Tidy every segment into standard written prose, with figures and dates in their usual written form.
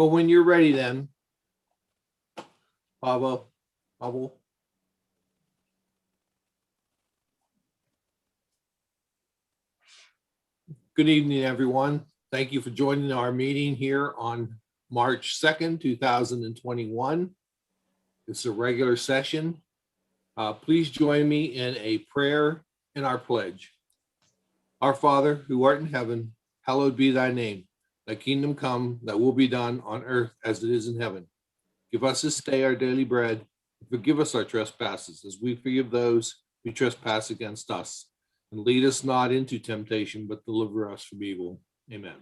But when you're ready then, Pavel. Good evening, everyone. Thank you for joining our meeting here on March 2nd, 2021. It's a regular session. Please join me in a prayer and our pledge. Our Father, who art in heaven, hallowed be thy name. Thy kingdom come, thy will be done on earth as it is in heaven. Give us this day our daily bread. Forgive us our trespasses, as we forgive those who trespass against us. And lead us not into temptation, but deliver us from evil. Amen.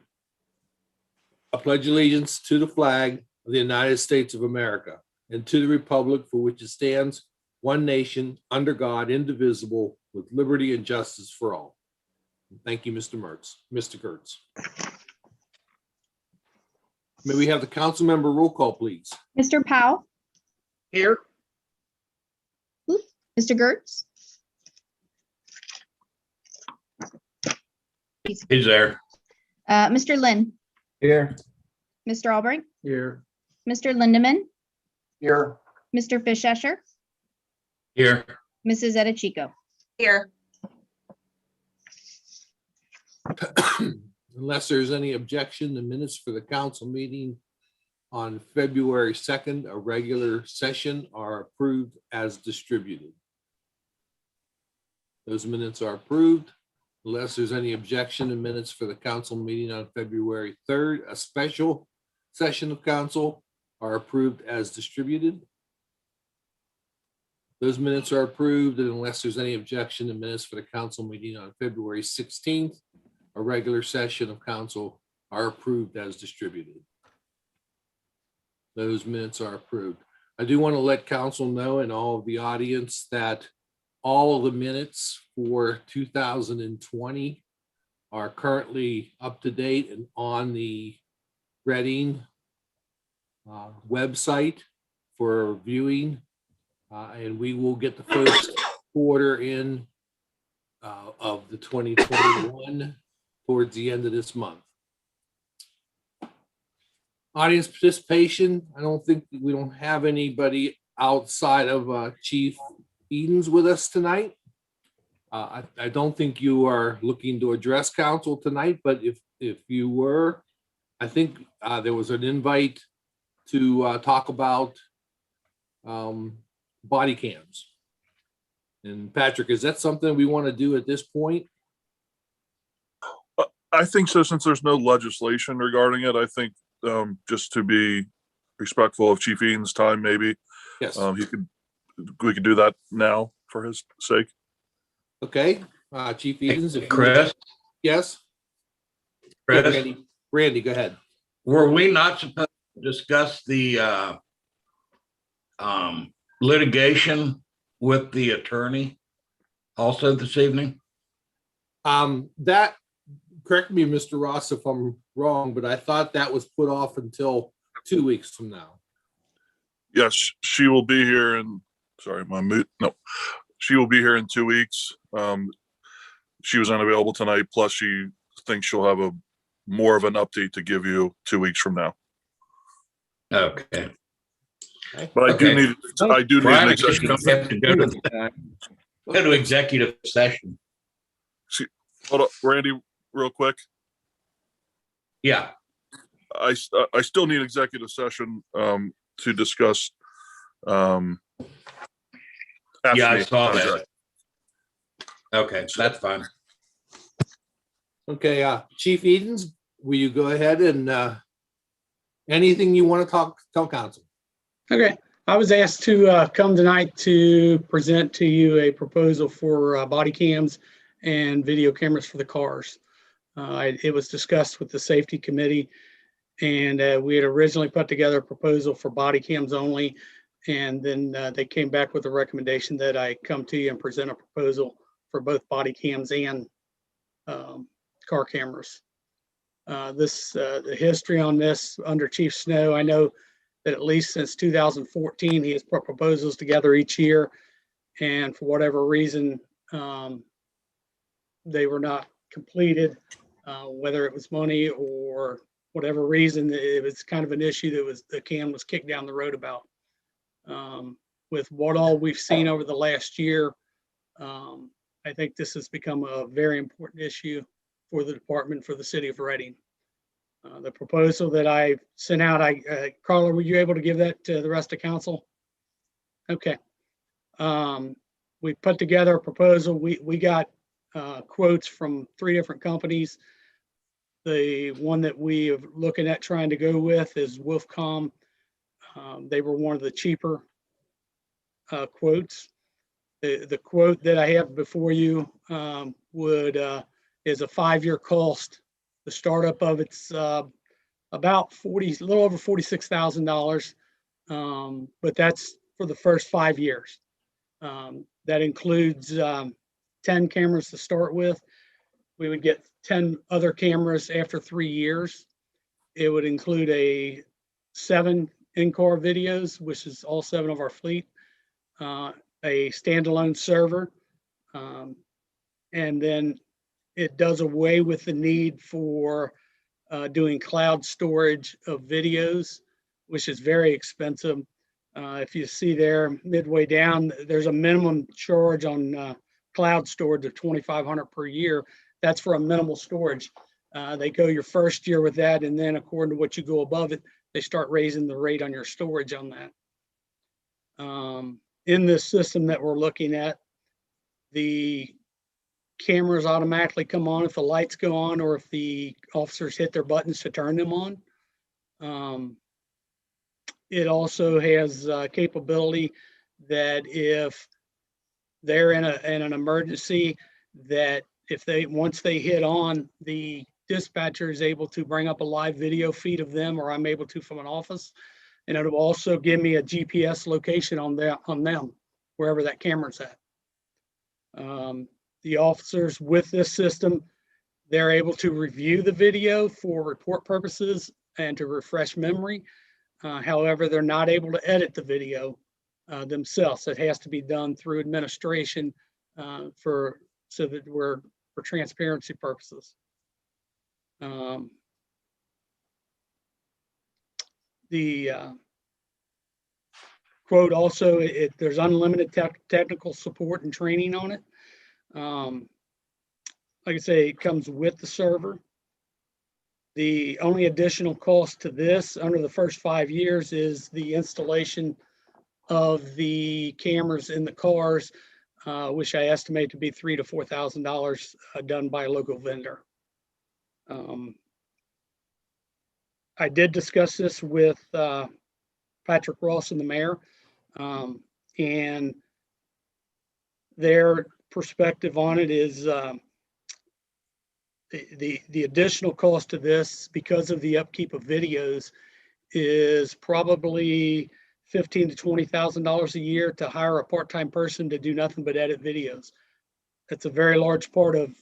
I pledge allegiance to the flag of the United States of America and to the republic for which it stands, one nation, under God, indivisible, with liberty and justice for all. Thank you, Mr. Gertz. May we have the council member roll call, please? Mr. Powell. Here. Mr. Gertz. He's there. Mr. Lynn. Here. Mr. Albright. Here. Mr. Lindeman. Here. Mr. Fischescher. Here. Mrs. Edichico. Here. Unless there's any objection, the minutes for the council meeting on February 2nd, a regular session, are approved as distributed. Those minutes are approved. Unless there's any objection, the minutes for the council meeting on February 3rd, a special session of council, are approved as distributed. Those minutes are approved, and unless there's any objection, the minutes for the council meeting on February 16th, a regular session of council, are approved as distributed. Those minutes are approved. I do want to let council know and all of the audience that all of the minutes for 2020 are currently up to date and on the Reading website for viewing. And we will get the first quarter in of the 2021 towards the end of this month. Audience participation, I don't think we don't have anybody outside of Chief Edens with us tonight. I don't think you are looking to address council tonight, but if you were, I think there was an invite to talk about body cams. And Patrick, is that something we want to do at this point? I think so, since there's no legislation regarding it. I think just to be respectful of Chief Eden's time, maybe Yes. we could do that now for his sake. Okay, Chief Edens. Chris. Yes. Chris. Randy, go ahead. Were we not supposed to discuss the litigation with the attorney also this evening? That, correct me, Mr. Ross, if I'm wrong, but I thought that was put off until 2 weeks from now. Yes, she will be here in, sorry, my mute. No, she will be here in 2 weeks. She was unavailable tonight. Plus, she thinks she'll have more of an update to give you 2 weeks from now. Okay. But I do need an executive. Don't have to go to executive session. Hold up, Randy, real quick. Yeah. I still need executive session to discuss. Yeah, I saw that. Okay, that's fine. Okay, Chief Edens, will you go ahead and anything you want to tell council? Okay, I was asked to come tonight to present to you a proposal for body cams and video cameras for the cars. It was discussed with the safety committee, and we had originally put together a proposal for body cams only, and then they came back with a recommendation that I come to you and present a proposal for both body cams and car cameras. The history on this under Chief Snow, I know that at least since 2014, he has put proposals together each year, and for whatever reason, they were not completed, whether it was money or whatever reason, it was kind of an issue that the can was kicked down the road about. With what all we've seen over the last year, I think this has become a very important issue for the department, for the city of Reading. The proposal that I sent out, Carla, were you able to give that to the rest of council? Okay. We put together a proposal. We got quotes from 3 different companies. The one that we are looking at trying to go with is Wolfcom. They were one of the cheaper quotes. The quote that I have before you is a 5-year cost. The startup of it's about a little over $46,000, but that's for the first 5 years. That includes 10 cameras to start with. We would get 10 other cameras after 3 years. It would include 7 in-car videos, which is all 7 of our fleet, a standalone server, and then it does away with the need for doing cloud storage of videos, which is very expensive. If you see there midway down, there's a minimum charge on cloud storage of $2,500 per year. That's for a minimal storage. They go your first year with that, and then according to what you go above it, they start raising the rate on your storage on that. In this system that we're looking at, the cameras automatically come on if the lights go on or if the officers hit their buttons to turn them on. It also has capability that if they're in an emergency, that once they hit on, the dispatcher is able to bring up a live video feed of them, or I'm able to from an office, and it'll also give me a GPS location on them, wherever that camera's at. The officers with this system, they're able to review the video for report purposes and to refresh memory. However, they're not able to edit the video themselves. It has to be done through administration for transparency purposes. The quote also, there's unlimited technical support and training on it. Like I say, it comes with the server. The only additional cost to this under the first 5 years is the installation of the cameras in the cars, which I estimate to be $3,000 to $4,000 done by a local vendor. I did discuss this with Patrick Ross and the mayor, and their perspective on it is the additional cost of this, because of the upkeep of videos, is probably $15,000 to $20,000 a year to hire a part-time person to do nothing but edit videos. That's a very large part of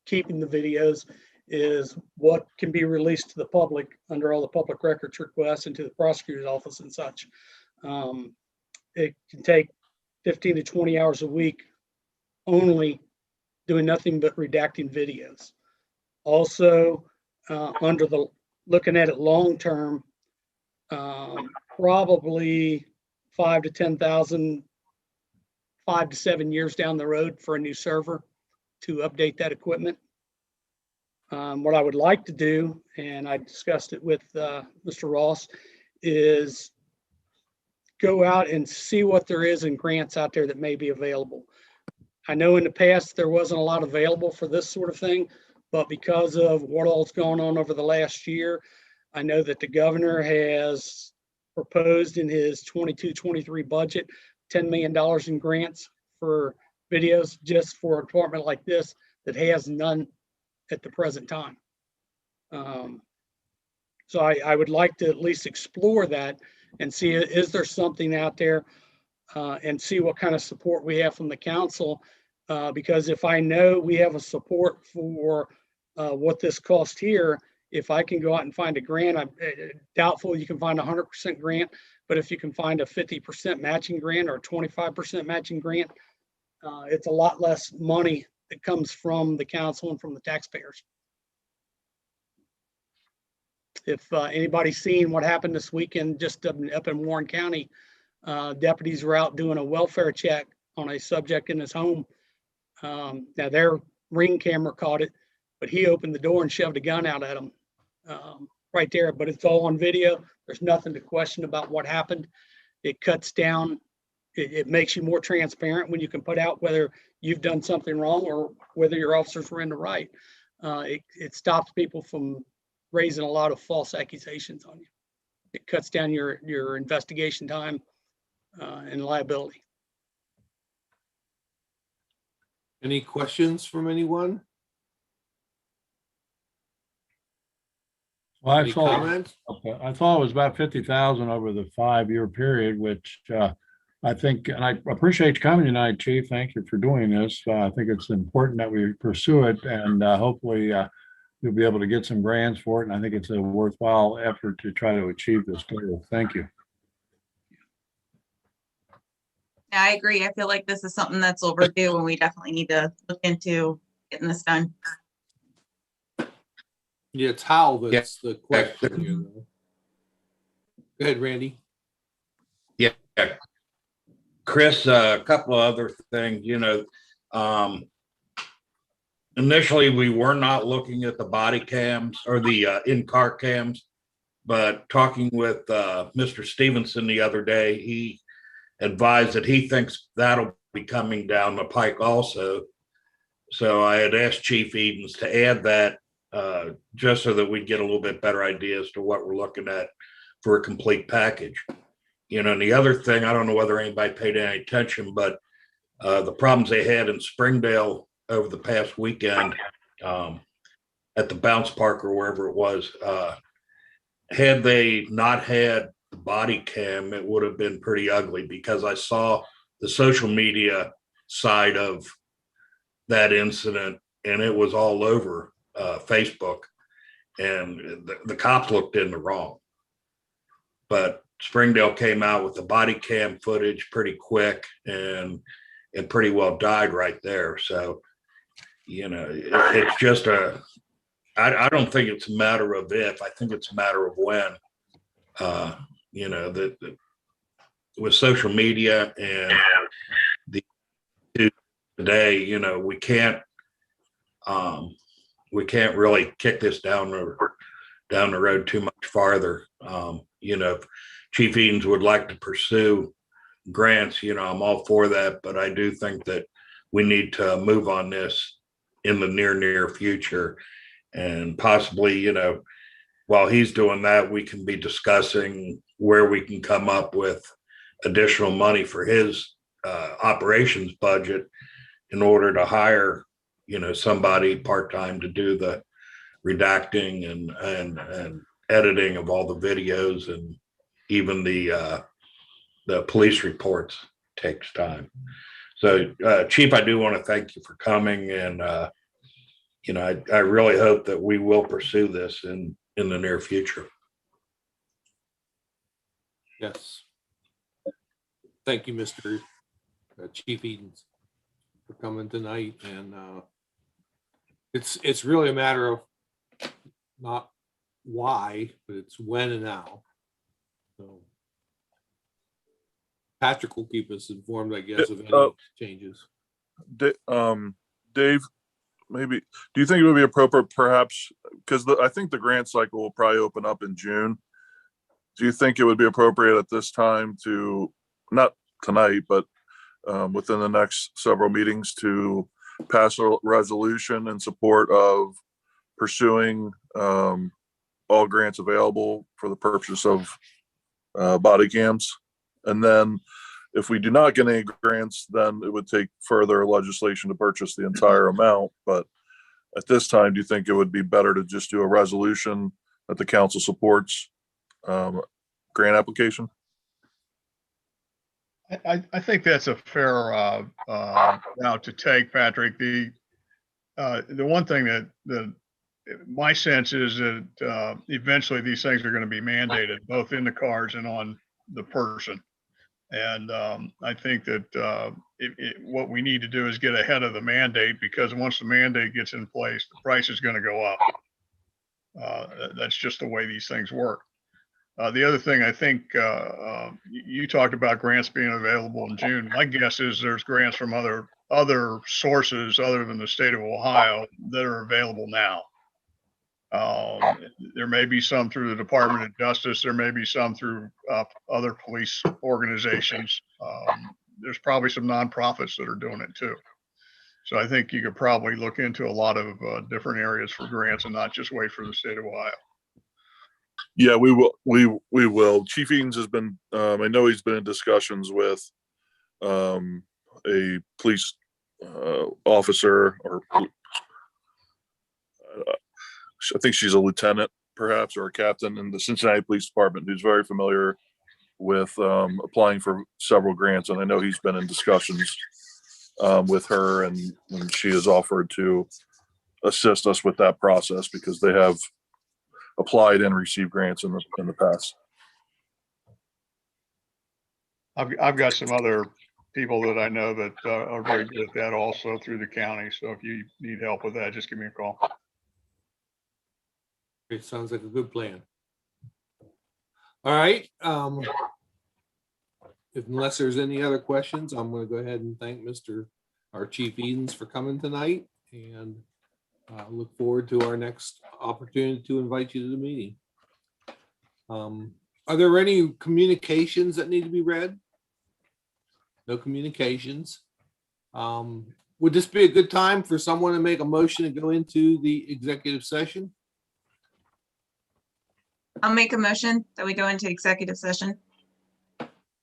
keeping the videos, is what can be released to the public under all the public records requests and to the prosecutor's office and such. It can take 15 to 20 hours a week only doing nothing but redacting videos. Also, looking at it long term, probably 5 to 10,000, 5 to 7 years down the road for a new server to update that equipment. What I would like to do, and I discussed it with Mr. Ross, is go out and see what there is in grants out there that may be available. I know in the past there wasn't a lot available for this sort of thing, but because of what all's going on over the last year, I know that the governor has proposed in his 22-23 budget $10 million in grants for videos, just for a department like this that has none at the present time. So I would like to at least explore that and see, is there something out there, and see what kind of support we have from the council. Because if I know we have a support for what this cost here, if I can go out and find a grant, I'm doubtful you can find a 100% grant, but if you can find a 50% matching grant or a 25% matching grant, it's a lot less money that comes from the council and from the taxpayers. If anybody's seen what happened this weekend, just up in Warren County, deputies were out doing a welfare check on a subject in his home. Now their ring camera caught it, but he opened the door and shoved a gun out at him right there. But it's all on video. There's nothing to question about what happened. It cuts down. It makes you more transparent when you can put out whether you've done something wrong or whether your officers were in the right. It stops people from raising a lot of false accusations on you. It cuts down your investigation time and liability. Any questions from anyone? Well, Any comments? I thought it was about 50,000 over the 5-year period, which I think, and I appreciate you coming tonight, Chief. Thank you for doing this. I think it's important that we pursue it, and hopefully you'll be able to get some grants for it. And I think it's a worthwhile effort to try to achieve this goal. Thank you. Yeah, I agree. I feel like this is something that's overdue and we definitely need to look into getting this done. Yeah, it's how that's the question. You know. Go ahead, Randy. Yeah. Chris, a couple of other things, initially we were not looking at the body cams or the in-car cams, but talking with Mr. Stevenson the other day, he advised that he thinks that'll be coming down the pike also. So I had asked Chief Edens to add that just so that we get a little bit better idea as to what we're looking at for a complete package. And the other thing, I don't know whether anybody paid any attention, but the problems they had in Springdale over the past weekend at the bounce park or wherever it was, had they not had the body cam, it would have been pretty ugly, because I saw the social media side of that incident and it was all over Facebook, and the cops looked in the wrong. But Springdale came out with the body cam footage pretty quick, and it pretty well died right there. So, it's just I don't think it's a matter of if, I think it's a matter of when. That with social media and the today, we can't really kick this down the road too much farther. If Chief Edens would like to pursue grants, I'm all for that, but I do think that we need to move on this in the near future, and possibly, while he's doing that, we can be discussing where we can come up with additional money for his operations budget in order to hire, somebody part-time to do the redacting and editing of all the videos, and even the police reports takes time. So, Chief, I do want to thank you for coming, and I really hope that we will pursue this in the near future. Yes. Thank you, Mr. Chief Edens, for coming tonight. And it's really a matter of not why, but it's when and how. So Patrick will keep us informed, I guess, of any changes. Dave, maybe, do you think it would be appropriate, perhaps, because I think the grant cycle will probably open up in June. Do you think it would be appropriate at this time to, not tonight, but within the next several meetings, to pass a resolution in support of pursuing all grants available for the purchase of body cams? And then if we do not get any grants, then it would take further legislation to purchase the entire amount. But at this time, do you think it would be better to just do a resolution that the council supports grant application? I think that's a fair route to take, Patrick. The one thing that my sense is that eventually these things are going to be mandated, both in the cars and on the person. And I think that what we need to do is get ahead of the mandate, because once the mandate gets in place, the price is going to go up. That's just the way these things work. The other thing, I think you talked about grants being available in June. My guess is there's grants from other sources other than the state of Ohio that are available now. There may be some through the Department of Justice. There may be some through other police organizations. There's probably some nonprofits that are doing it too. So I think you could probably look into a lot of different areas for grants and not just wait for the state of Ohio. Yeah, we will. We will. Chief Eaton's has been. I know he's been in discussions with a police officer, or I think she's a lieutenant, perhaps, or a captain in the Cincinnati Police Department, who's very familiar with applying for several grants, and I know he's been in discussions with her, and she has offered to assist us with that process because they have applied and received grants in the past. I've got some other people that I know that are very good at that also through the county. So if you need help with that, just give me a call. It sounds like a good plan. All right. Unless there's any other questions, I'm going to go ahead and thank our Chief Edens for coming tonight, and look forward to our next opportunity to invite you to the meeting. Are there any communications that need to be read? No communications. Would this be a good time for someone to make a motion to go into the executive session? I'll make a motion that we go into executive session.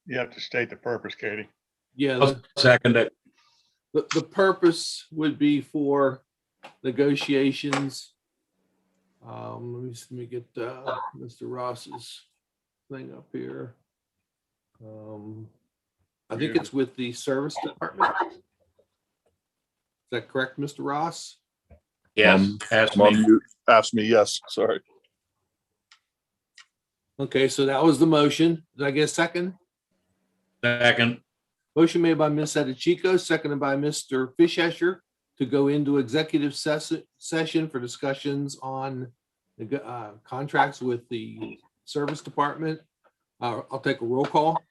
You have to state the purpose, Katie. Yeah, I'll second it. the purpose would be for negotiations. Let me get Mr. Ross's thing up here. I think it's with the service department. Is that correct, Mr. Ross? Yes. Ask me. Yes. Sorry. Okay, so that was the motion. Did I get a second? Second. Motion made by Ms. Edichico, seconded by Mr. Fishesher to go into executive session for discussions on the contracts with the service department. I'll take a roll call.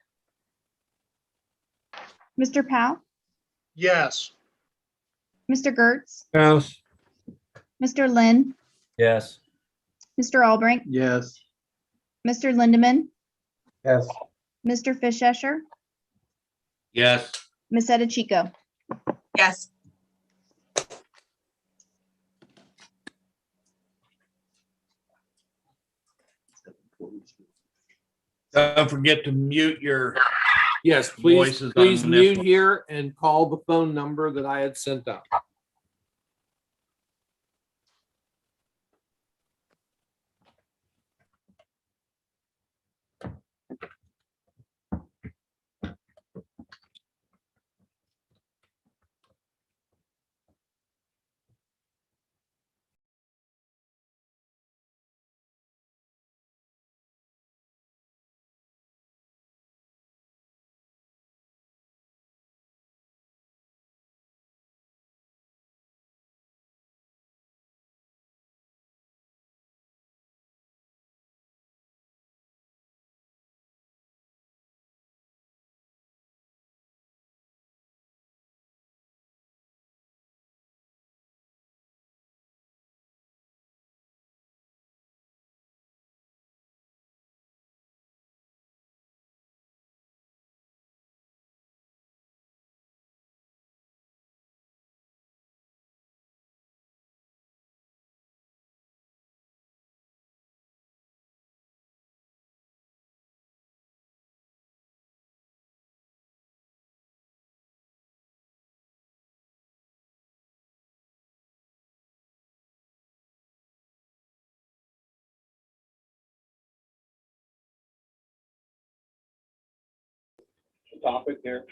Mr. Powell, Yes. Mr. Gertz, Yes. Mr. Lynn, Yes. Mr. Albrecht, Yes. Mr. Lindeman, Yes. Mr. Fishesher, Yes. Ms. Edichico. Yes. Don't forget to mute your, Yes, please, Voices on please this mute one. here and call the phone number that I had sent out. Topic there.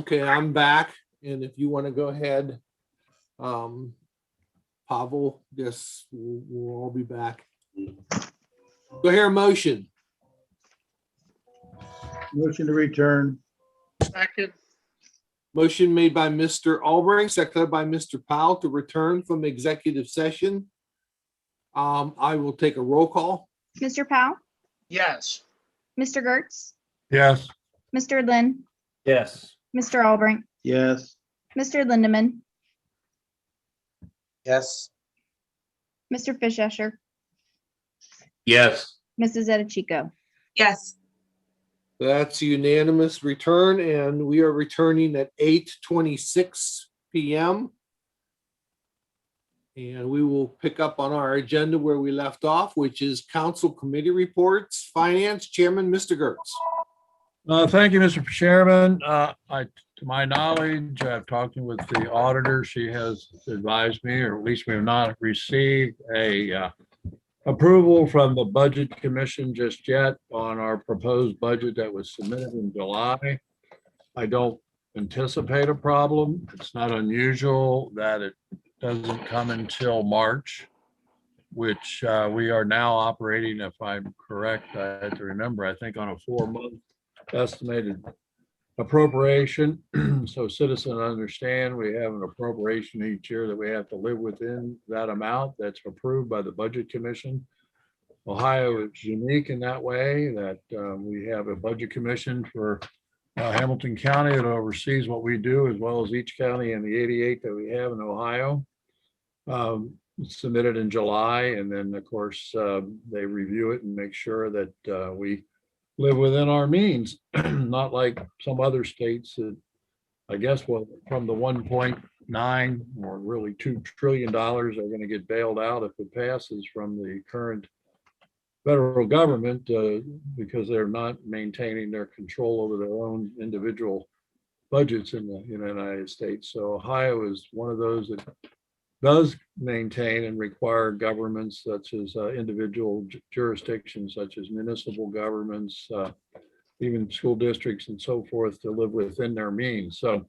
Okay, I'm back, and if you want to go ahead, Pavel, yes, we'll all be back. Do I hear a motion? Motion to return. Second. Motion made by Mr. Albrecht, seconded by Mr. Powell to return from executive session. I will take a roll call. Mr. Powell, Yes. Mr. Gertz, Yes. Mr. Lynn, Yes. Mr. Albrecht, Yes. Mr. Lindeman, Yes. Mr. Fischesser, Yes, Mrs. Edichico. Yes, That's unanimous return, and we are returning at 8:26 PM. And we will pick up on our agenda where we left off, which is council committee reports. Finance Chairman, Mr. Gertz. Thank you, Mr. Chairman. To my knowledge, I've talked with the auditor. She has advised me, or at least we have not received a approval from the Budget Commission just yet on our proposed budget that was submitted in July. I don't anticipate a problem. It's not unusual that it doesn't come until March, which we are now operating, if I'm correct, I had to remember, I think on a 4-month estimated appropriation. So citizens understand we have an appropriation each year that we have to live within that amount that's approved by the Budget Commission. Ohio is unique in that way that we have a Budget Commission for Hamilton County that oversees what we do, as well as each county in the 88 that we have in Ohio. Submitted in July, and then of course they review it and make sure that we live within our means, not like some other states that I guess from the 1.9 or really $2 trillion are going to get bailed out if it passes from the current federal government because they're not maintaining their control over their own individual budgets in the United States. So Ohio is one of those that does maintain and require governments such as individual jurisdictions, such as municipal governments, even school districts and so forth, to live within their means. So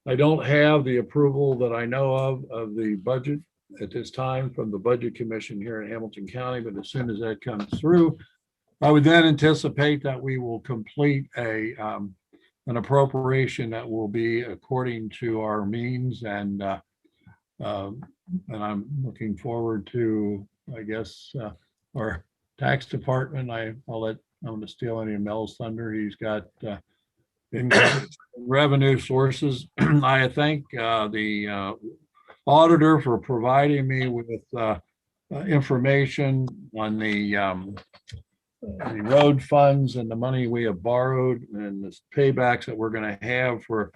I don't have the approval that I know of the budget at this time from the Budget Commission here in Hamilton County, but as soon as that comes through, I would then anticipate that we will complete an appropriation that will be according to our means, and I'm looking forward to, I guess, our tax department. I'm going to steal any of Mel's thunder. He's got income revenue sources. I thank the auditor for providing me with information on the road funds and the money we have borrowed and the paybacks that we're going to have for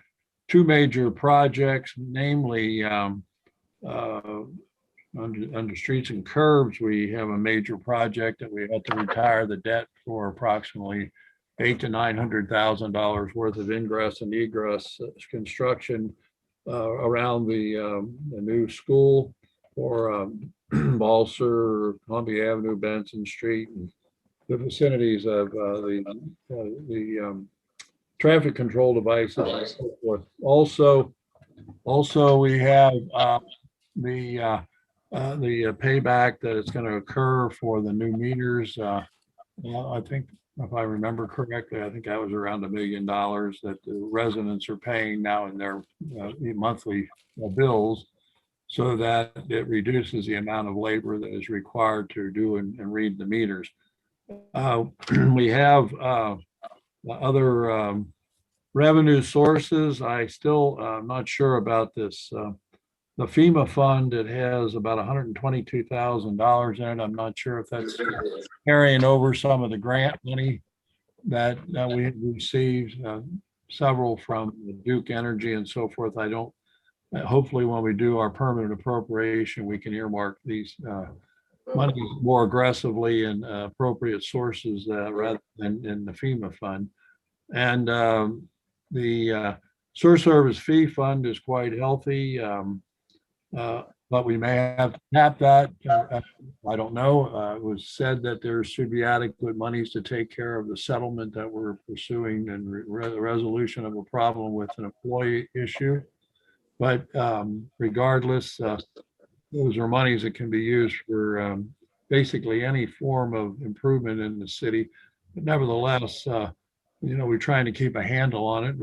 2 major projects, namely under streets and curbs. We have a major project that we had to retire the debt for approximately $800,000 to $900,000 worth of ingress and egress construction around the new school for Balser, Columbia Avenue, Benson Street, and the vicinities of the traffic control devices and so forth. Also, we have the payback that is going to occur for the new meters. I think, if I remember correctly, I think that was around $1 million that the residents are paying now in their monthly bills, so that it reduces the amount of labor that is required to do and read the meters. We have other revenue sources. I still am not sure about this. The FEMA fund, it has about $122,000 in it. I'm not sure if that's carrying over some of the grant money that we received, several from Duke Energy and so forth. I don't, hopefully when we do our permanent appropriation, we can earmark these money more aggressively in appropriate sources rather than in the FEMA fund. And the sewer service fee fund is quite healthy. but we may have to tap that. I don't know. It was said that there should be adequate monies to take care of the settlement that we're pursuing and the resolution of a problem with an employee issue. But regardless, those are monies that can be used for basically any form of improvement in the city. But nevertheless, we're trying to keep a handle on it.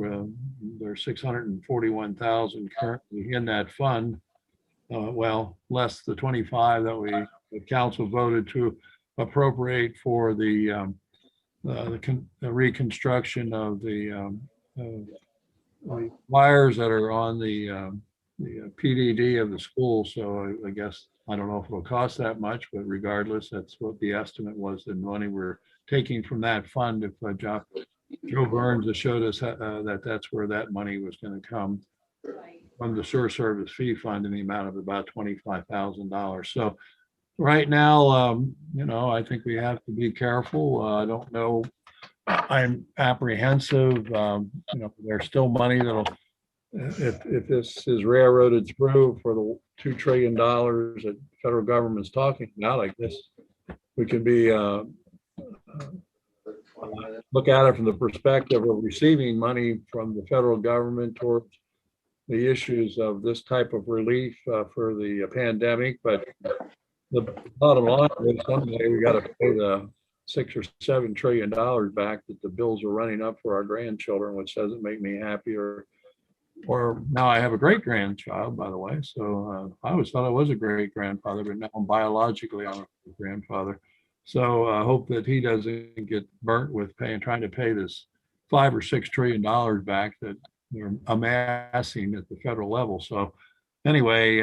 There's 641,000 currently in that fund. Well, less the 25 that the council voted to appropriate for the reconstruction of the wires that are on the PDD of the school. So I guess, I don't know if it'll cost that much, but regardless, that's what the estimate was, the money we're taking from that fund. If Joe Burns has showed us that that's where that money was going to come from the sewer service fee fund in the amount of about $25,000. So right now, I think we have to be careful. I don't know. I'm apprehensive. There's still money that'll, if this is railroaded through for the $2 trillion that the federal government's talking about, like this, we can be look at it from the perspective of receiving money from the federal government towards the issues of this type of relief for the pandemic. But the bottom line is someday we got to pay the $6 or $7 trillion back that the bills are running up for our grandchildren, which doesn't make me happy. Or now I have a great grandchild, by the way. So I always thought I was a great grandfather, but now biologically I'm a grandfather. So I hope that he doesn't get burnt with trying to pay this $5 or $6 trillion back that they're amassing at the federal level. So anyway,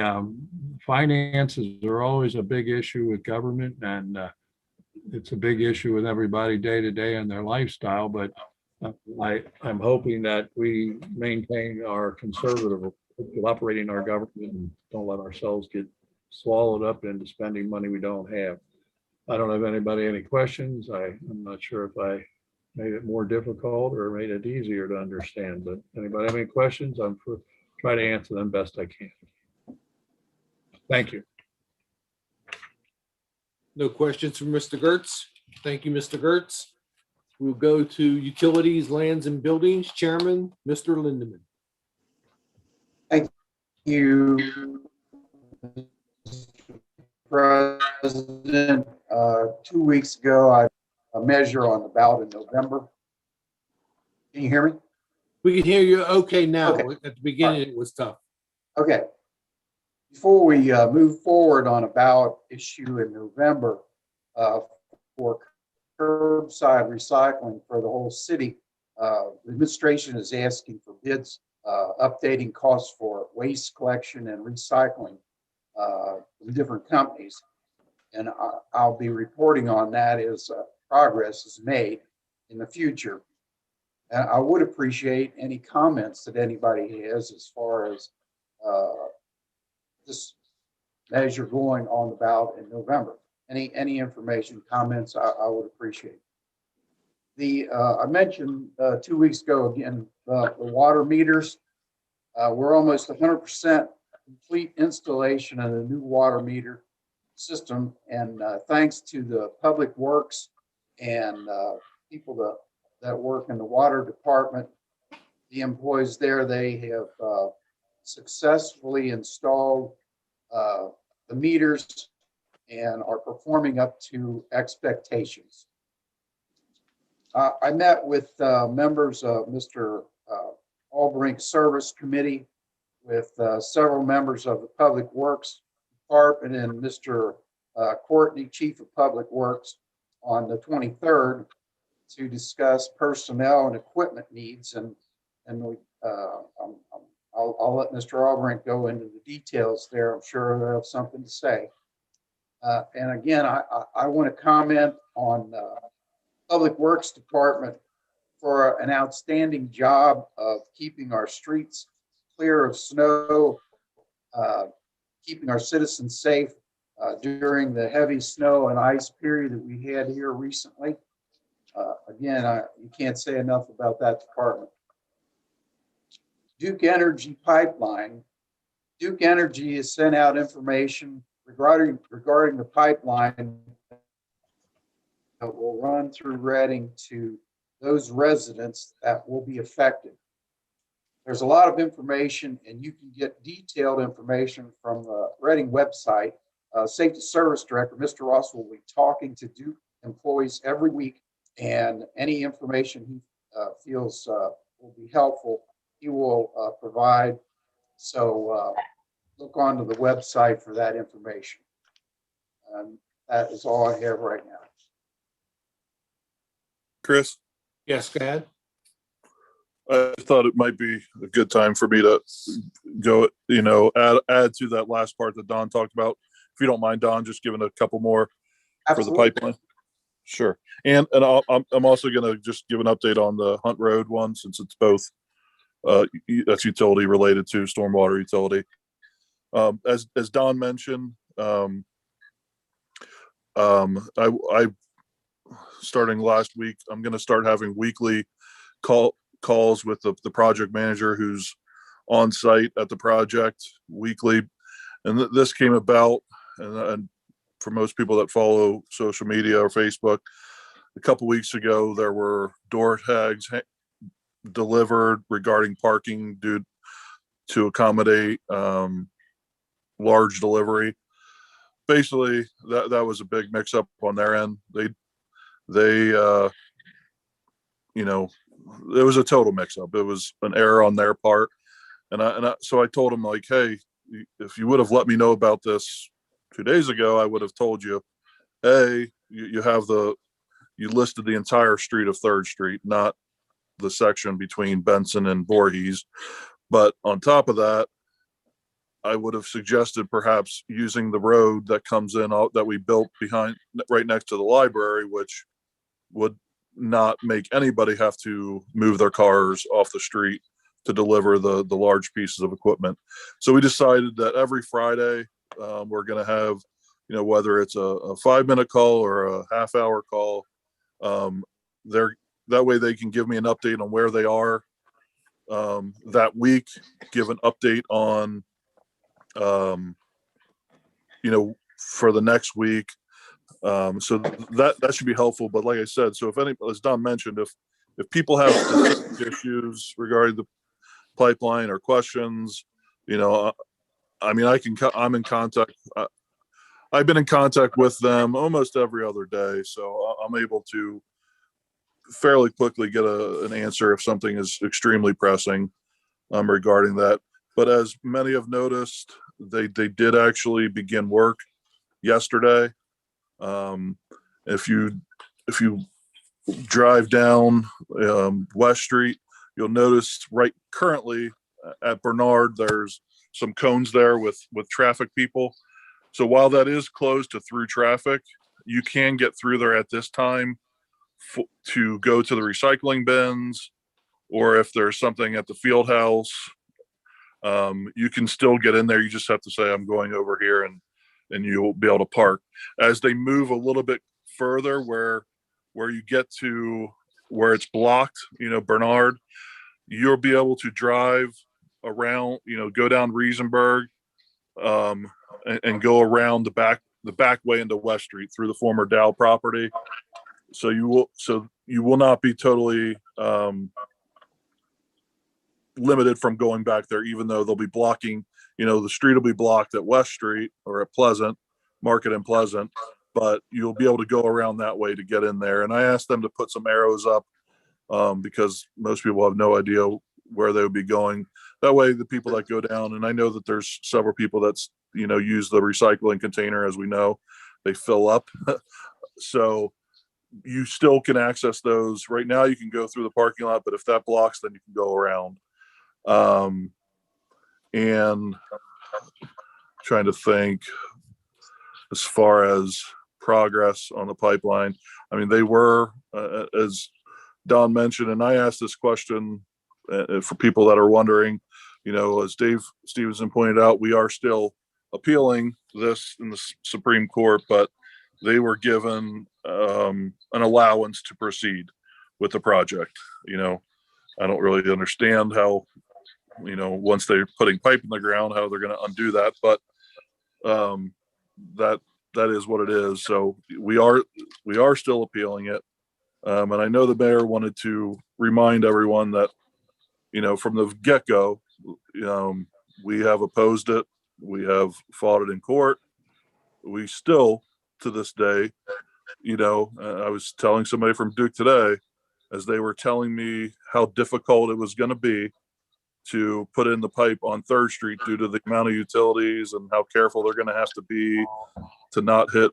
finances are always a big issue with government, and it's a big issue with everybody day to day in their lifestyle. But I'm hoping that we maintain our conservative approach to operating our government and don't let ourselves get swallowed up into spending money we don't have. I don't have any questions. I'm not sure if I made it more difficult or made it easier to understand, but anybody have any questions? I'm try to answer them best I can. Thank you. No questions from Mr. Gertz. Thank you, Mr. Gertz. We'll go to Utilities, Lands and Buildings Chairman, Mr. Lindeman. Thank you, President. 2 weeks ago, I a measure on the ballot in November. Can you hear me? We can hear you okay now. Okay. At the beginning, it was tough. Okay. Before we move forward on a ballot issue in November for curbside recycling for the whole city, the administration is asking for bids, updating costs for waste collection and recycling from different companies. And I'll be reporting on that as progress is made in the future. And I would appreciate any comments that anybody has as far as this measure going on the ballot in November. Any information, comments, I would appreciate. I mentioned 2 weeks ago again, the water meters. We're almost 100% complete installation of the new water meter system, and thanks to the Public Works and people that work in the water department, the employees there, they have successfully installed the meters and are performing up to expectations. I met with members of Mr. Albrink's Service Committee, with several members of the Public Works Department and Mr. Courtney, Chief of Public Works, on the 23rd to discuss personnel and equipment needs. And I'll let Mr. Albrink go into the details there. I'm sure they'll have something to say. And again, I want to comment on Public Works Department for an outstanding job of keeping our streets clear of snow, keeping our citizens safe during the heavy snow and ice period that we had here recently. Again, you can't say enough about that department. Duke Energy Pipeline Duke Energy has sent out information regarding the pipeline that will run through Reading to those residents that will be affected. There's a lot of information, and you can get detailed information from the Reading website. Safety Service Director, Mr. Ross, will be talking to Duke employees every week, and any information he feels will be helpful, he will provide. So look onto the website for that information. That is all I have right now. Chris, Yes, go ahead. I thought it might be a good time for me to go, add to that last part that Don talked about. If you don't mind, Don, just giving a couple more for the pipeline. Sure. And I'm also going to just give an update on the Hunt Road one, since it's both that's utility related to stormwater utility. As Don mentioned, I starting last week, I'm going to start having weekly calls with the project manager who's on site at the project weekly. And this came about, and for most people that follow social media or Facebook, a couple weeks ago, there were door tags delivered regarding parking due to accommodate large delivery. Basically, that was a big mix up on their end. It was a total mix up. It was an error on their part. So I told them, like, hey, if you would have let me know about this 2 days ago, I would have told you, you listed the entire street of 3rd Street, not the section between Benson and Voorhees. But on top of that, I would have suggested perhaps using the road that comes in that we built right next to the library, which would not make anybody have to move their cars off the street to deliver the large pieces of equipment. So we decided that every Friday we're going to have, whether it's a 5-minute call or a half-hour call, that way they can give me an update on where they are that week, give an update on for the next week. So that should be helpful. But like I said, so as Don mentioned, if people have specific issues regarding the pipeline or questions, I'm in contact. I've been in contact with them almost every other day, so I'm able to fairly quickly get an answer if something is extremely pressing regarding that. But as many have noticed, they did actually begin work yesterday. If you drive down West Street, you'll notice right currently at Bernard, there's some cones there with traffic people. So while that is closed to through traffic, you can get through there at this time to go to the recycling bins, or if there's something at the field house, you can still get in there. You just have to say, I'm going over here, and you'll be able to park. As they move a little bit further where you get to where it's blocked, Bernard, you'll be able to drive around, go down Riesenberg, and go around the back way into West Street through the former Dow property. So you will not be totally limited from going back there, even though they'll be blocking, the street will be blocked at West Street or at Pleasant Market and Pleasant, but you'll be able to go around that way to get in there. And I asked them to put some arrows up because most people have no idea where they would be going. That way, the people that go down, and I know that there's several people that's, use the recycling container, as we know, they fill up. So you still can access those. Right now, you can go through the parking lot, but if that blocks, then you can go around. And trying to think as far as progress on the pipeline. I mean, they were, as Don mentioned, and I asked this question for people that are wondering, as Dave Stevenson pointed out, we are still appealing this in the Supreme Court, but they were given an allowance to proceed with the project. I don't really understand how once they're putting pipe in the ground, how they're going to undo that. But that is what it is. So we are still appealing it. And I know the mayor wanted to remind everyone that, from the get-go, we have opposed it. We have fought it in court. We still, to this day, I was telling somebody from Duke today, as they were telling me how difficult it was going to be to put in the pipe on 3rd Street due to the amount of utilities and how careful they're going to have to be to not hit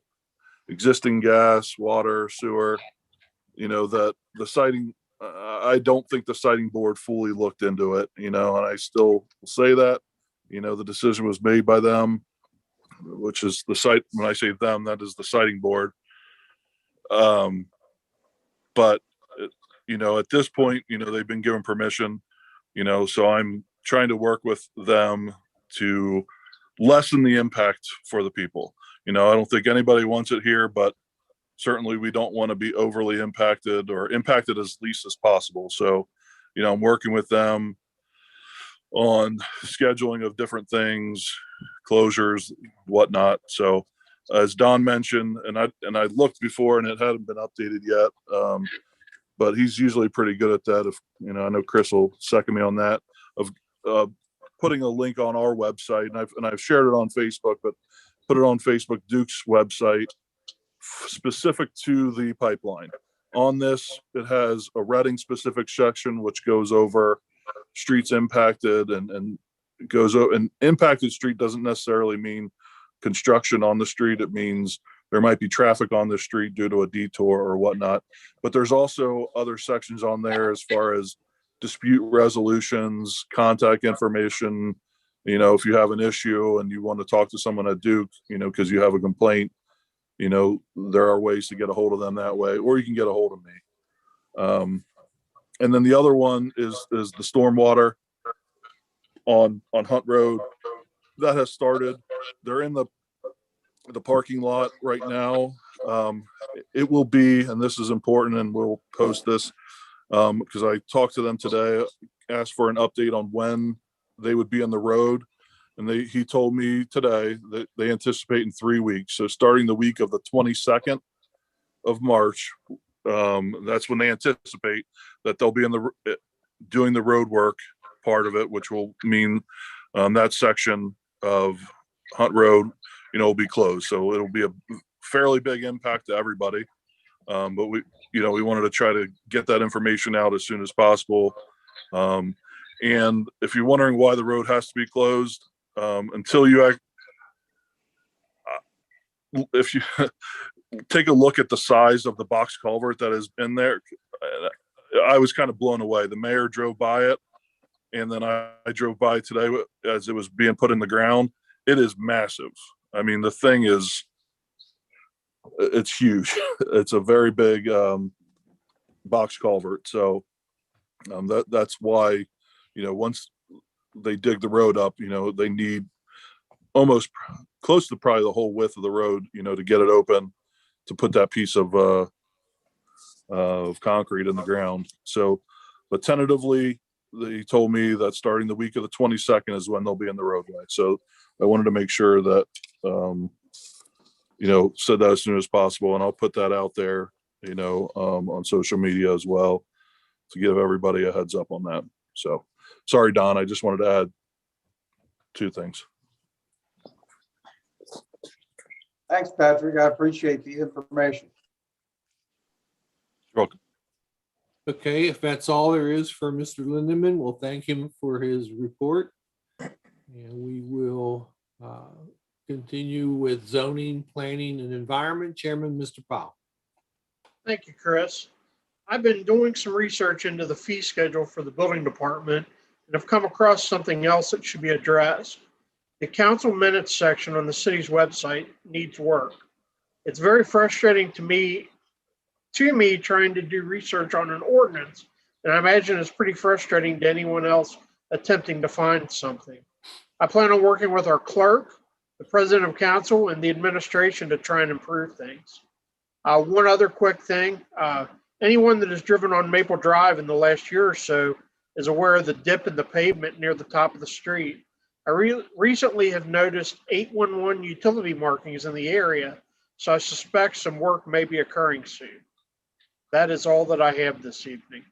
existing gas, water, sewer, that the siting, I don't think the siting board fully looked into it, and I still say that, the decision was made by them, which is the site. When I say them, that is the siting board. But at this point, they've been given permission, so I'm trying to work with them to lessen the impact for the people. I don't think anybody wants it here, but certainly we don't want to be overly impacted, or impacted as least as possible. So, I'm working with them on scheduling of different things, closures, whatnot. So as Don mentioned, and I looked before and it hadn't been updated yet. But he's usually pretty good at that. If, I know Chris will second me on that, of putting a link on our website, and I've shared it on Facebook, but put it on Facebook, Duke's website, specific to the pipeline. On this, it has a Reading specific section, which goes over streets impacted, and goes over, and impacted street doesn't necessarily mean construction on the street. It means there might be traffic on the street due to a detour or whatnot. But there's also other sections on there as far as dispute resolutions, contact information. If you have an issue and you want to talk to someone at Duke, because you have a complaint, there are ways to get a hold of them that way, or you can get a hold of me. And then the other one is the stormwater on Hunt Road. That has started. They're in the parking lot right now. It will be, and this is important, and we'll post this because I talked to them today, asked for an update on when they would be on the road. And he told me today that they anticipate in 3 weeks. So starting the week of the 22nd of March, that's when they anticipate that they'll be doing the road work part of it, which will mean that section of Hunt Road, will be closed. So it'll be a fairly big impact to everybody. But we wanted to try to get that information out as soon as possible. And if you're wondering why the road has to be closed, until if you take a look at the size of the box culvert that is in there, I was kind of blown away. The mayor drove by it, and then I drove by today as it was being put in the ground. It is massive. I mean, the thing it's huge. It's a very big box culvert. So that's why, once they dig the road up, they need almost close to probably the whole width of the road, to get it open, to put that piece of concrete in the ground. So, but tentatively, they told me that starting the week of the 22nd is when they'll be in the roadway. So I wanted to make sure that, said that as soon as possible. And I'll put that out there, on social media as well, to give everybody a heads up on that. So sorry, Don, I just wanted to add 2 things. Thanks, Patrick. I appreciate the information. You're welcome. Okay, if that's all there is for Mr. Lindeman, we'll thank him for his report. And we will continue with zoning, planning, and environment. Chairman, Mr. Powell. Thank you, Chris. I've been doing some research into the fee schedule for the building department and have come across something else that should be addressed. The council minutes section on the city's website needs work. It's very frustrating to me trying to do research on an ordinance, and I imagine it's pretty frustrating to anyone else attempting to find something. I plan on working with our clerk, the president of council, and the administration to try and improve things. One other quick thing, anyone that has driven on Maple Drive in the last year or so is aware of the dip in the pavement near the top of the street. I recently have noticed 811 utility markings in the area, so I suspect some work may be occurring soon. That is all that I have this evening.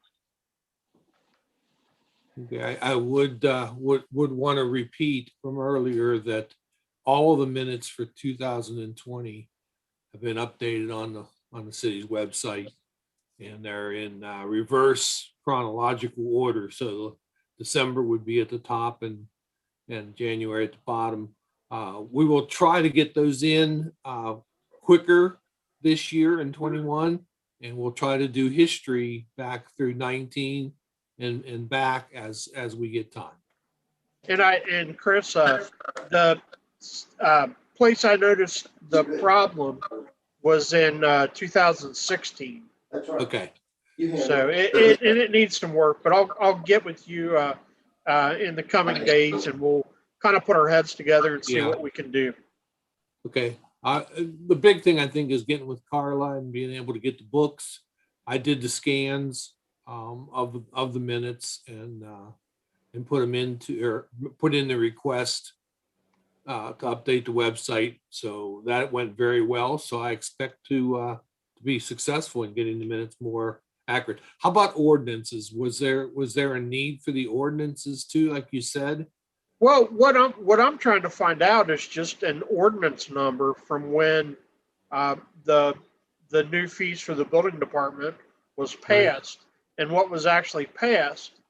Okay, I would want to repeat from earlier that all of the minutes for 2020 have been updated on the city's website, and they're in reverse chronological order. So December would be at the top and January at the bottom. We will try to get those in quicker this year in 21, and we'll try to do history back through 19 and back as we get time. And Chris, the place I noticed the problem was in 2016. Okay, So it needs some work, but I'll get with you in the coming days, and we'll kind of put our heads together and see Yeah. what we can do. okay. The big thing I think is getting with Carla and being able to get the books. I did the scans of the minutes and put them into, or put in the request to update the website. So that went very well. So I expect to be successful in getting the minutes more accurate. How about ordinances? Was there a need for the ordinances too, like you said? Well, what I'm trying to find out is just an ordinance number from when the new fees for the building department was passed and what was actually passed.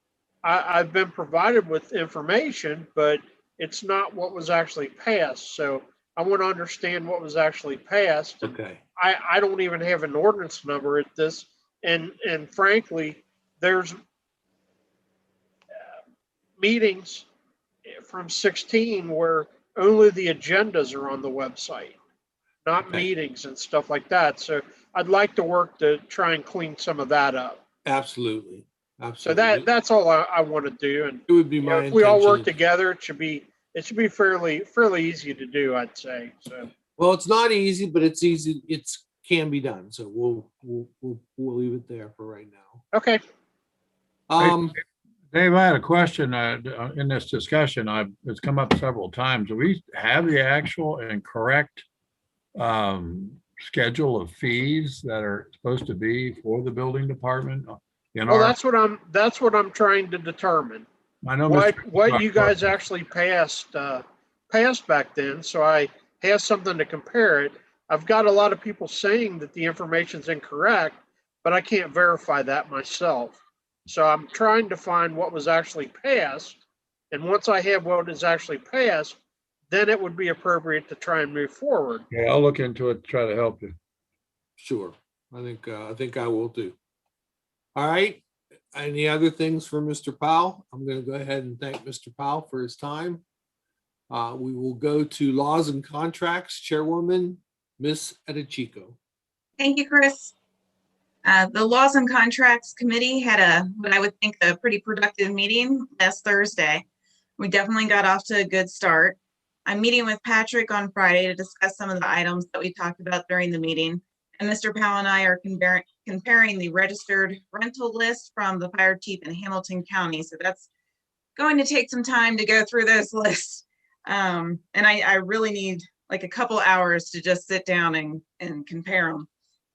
I've been provided with information, but it's not what was actually passed. So I want to understand what was actually passed. And Okay, I don't even have an ordinance number at this. And frankly, there's meetings from 16 where only the agendas are on the website, not Okay. meetings and stuff like that. So I'd like to work to try and clean some of that up. absolutely, So absolutely. that's all I want to do. And It would be you know, my if we all work intention. together, it should be fairly easy to do, I'd say. So Well, it's not easy, but it's easy. Can be done. So we'll leave it there for right now. okay. Dave, I had a question in this discussion. It's come up several times. Do we have the actual and correct schedule of fees that are supposed to be for the building department? Well, that's what I'm trying to determine. I know What you guys actually passed back then, so I have something to compare it. I've got a lot of people saying that the information's incorrect, but I can't verify that myself. So I'm trying to find what was actually passed, and once I have what is actually passed, then it would be appropriate to try and move forward. Yeah, I'll look into it, try to help you. Sure. I think I will too. All right. Any other things for Mr. Powell? I'm going to go ahead and thank Mr. Powell for his time. We will go to laws and contracts, Chairwoman, Ms. Edichico. Thank you, Chris. The Laws and Contracts Committee had what I would think a pretty productive meeting last Thursday. We definitely got off to a good start. I'm meeting with Patrick on Friday to discuss some of the items that we talked about during the meeting. And Mr. Powell and I are comparing the registered rental list from the fire chief in Hamilton County. So that's going to take some time to go through those lists. And I really need like a couple hours to just sit down and compare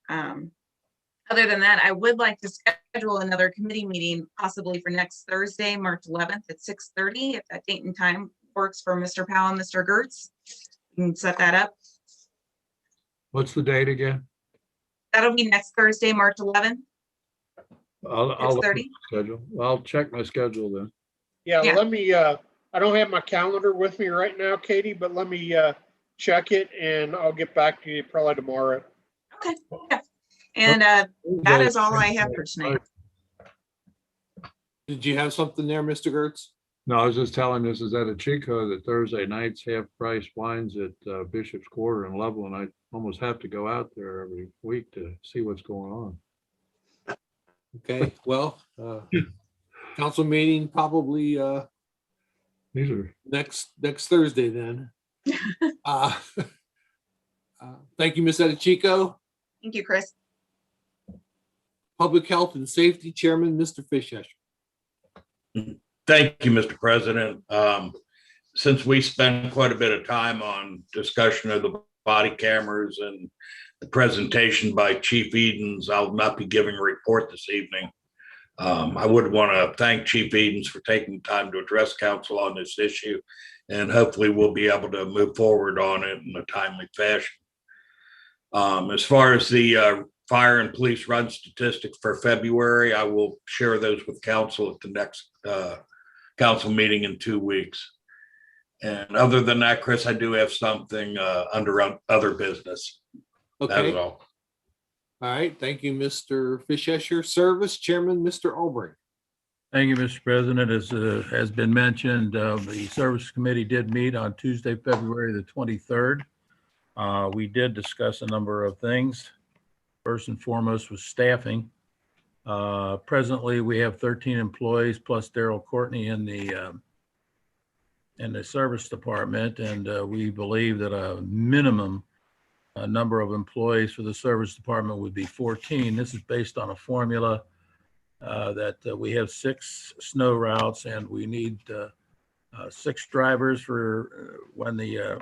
them. Other than that, I would like to schedule another committee meeting possibly for next Thursday, March 11th at 6:30, if that date and time works for Mr. Powell and Mr. Gertz. You can set that up. What's the date again? That'll be next Thursday, March 11th. I'll look at 6:30. the schedule. I'll check my schedule then. Yeah, Yeah. let me, I don't have my calendar with me right now, Katie, but let me check it and I'll get back to you probably tomorrow. Okay. Yeah. And that is all I have for tonight. Did you have something there, Mr. Gertz? No, I was just telling Mrs. Edichico that Thursday nights half price wines at Bishop's Quarter in Loveland. I almost have to go out there every week to see what's going on. Okay, well, council meeting probably These are, next Thursday then. Thank you, Ms. Edichico. Thank you, Chris. Public Health and Safety Chairman, Mr. Fischesser. Thank you, Mr. President. Since we spent quite a bit of time on discussion of the body cameras and the presentation by Chief Edens, I'll not be giving a report this evening. I would want to thank Chief Edens for taking time to address council on this issue, and hopefully we'll be able to move forward on it in a timely fashion. As far as the fire and police run statistics for February, I will share those with council at the next council meeting in 2 weeks. And other than that, Chris, I do have something under other business. That Okay, is all all. right. Thank you, Mr. Fischesser. Service Chairman, Mr. Albrecht. Thank you, Mr. President. As has been mentioned, the Service Committee did meet on Tuesday, February the 23rd. We did discuss a number of things. First and foremost was staffing. Presently, we have 13 employees plus Daryl Courtney in the service department, and we believe that a minimum number of employees for the service department would be 14. This is based on a formula that we have 6 snow routes, and we need 6 drivers for when the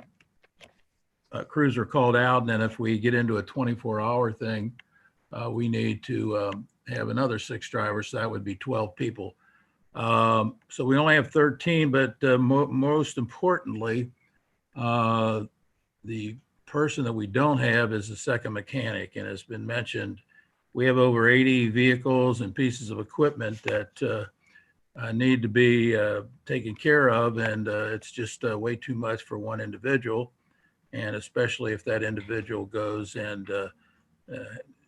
crews are called out. And then if we get into a 24-hour thing, we need to have another 6 drivers. So that would be 12 people. So we only have 13, but most importantly, the person that we don't have is the second mechanic. And it's been mentioned, we have over 80 vehicles and pieces of equipment that need to be taken care of. And it's just way too much for one individual. And especially if that individual goes and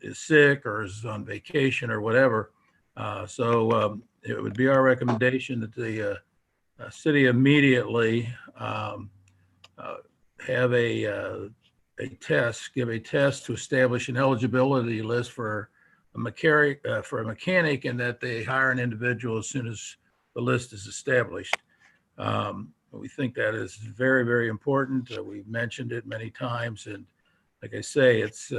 is sick or is on vacation or whatever. So it would be our recommendation that the city immediately have give a test to establish an eligibility list for a mechanic, and that they hire an individual as soon as the list is established. We think that is very, very important. We've mentioned it many times, and like I say, it's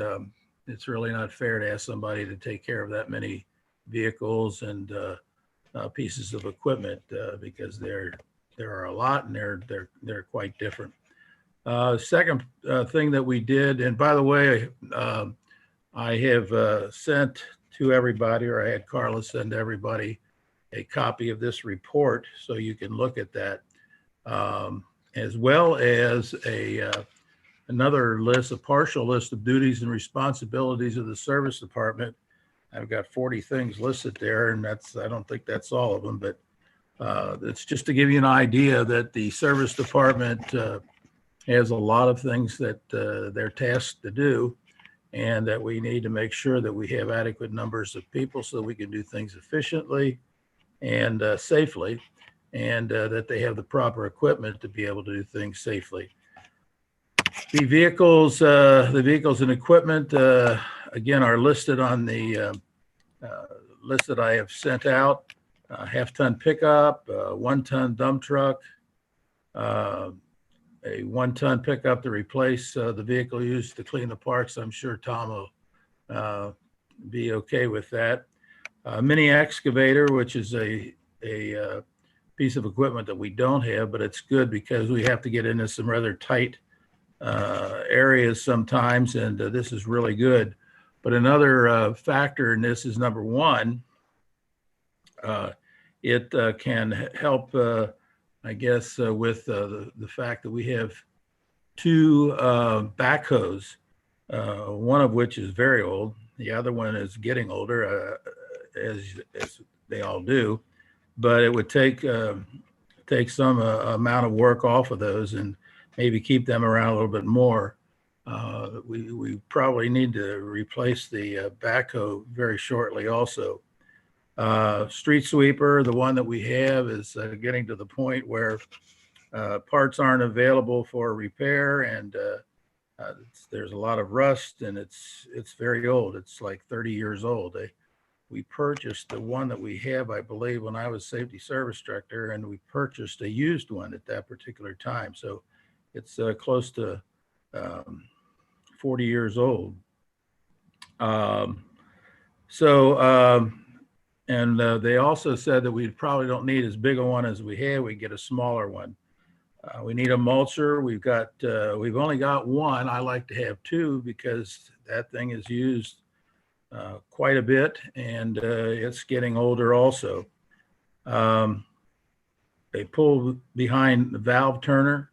really not fair to ask somebody to take care of that many vehicles and pieces of equipment because there are a lot, and they're quite different. Second thing that we did, and by the way, I have sent to everybody, or I had Carla send everybody a copy of this report so you can look at that, as well as another list, a partial list of duties and responsibilities of the service department. I've got 40 things listed there, and I don't think that's all of them, but it's just to give you an idea that the service department has a lot of things that they're tasked to do, and that we need to make sure that we have adequate numbers of people so that we can do things efficiently and safely, and that they have the proper equipment to be able to do things safely. The vehicles and equipment, again, are listed on the list that I have sent out. Half-ton pickup, 1-ton dump truck, a 1-ton pickup to replace the vehicle used to clean the parks. I'm sure Tom will be okay with that. Mini excavator, which is a piece of equipment that we don't have, but it's good because we have to get into some rather tight areas sometimes, and this is really good. But another factor in this is, number one, it can help, I guess, with the fact that we have 2 backhoes, one of which is very old. The other one is getting older, as they all do. But it would take some amount of work off of those and maybe keep them around a little bit more. We probably need to replace the backhoe very shortly also. Street sweeper, the one that we have, is getting to the point where parts aren't available for repair, and there's a lot of rust, and it's very old. It's like 30 years old. We purchased the one that we have, I believe, when I was safety service director, and we purchased a used one at that particular time. So it's close to 40 years old. And they also said that we probably don't need as big a one as we had. We get a smaller one. We need a mulcher. We've only got one. I like to have two because that thing is used quite a bit, and it's getting older also. A pull behind the valve turner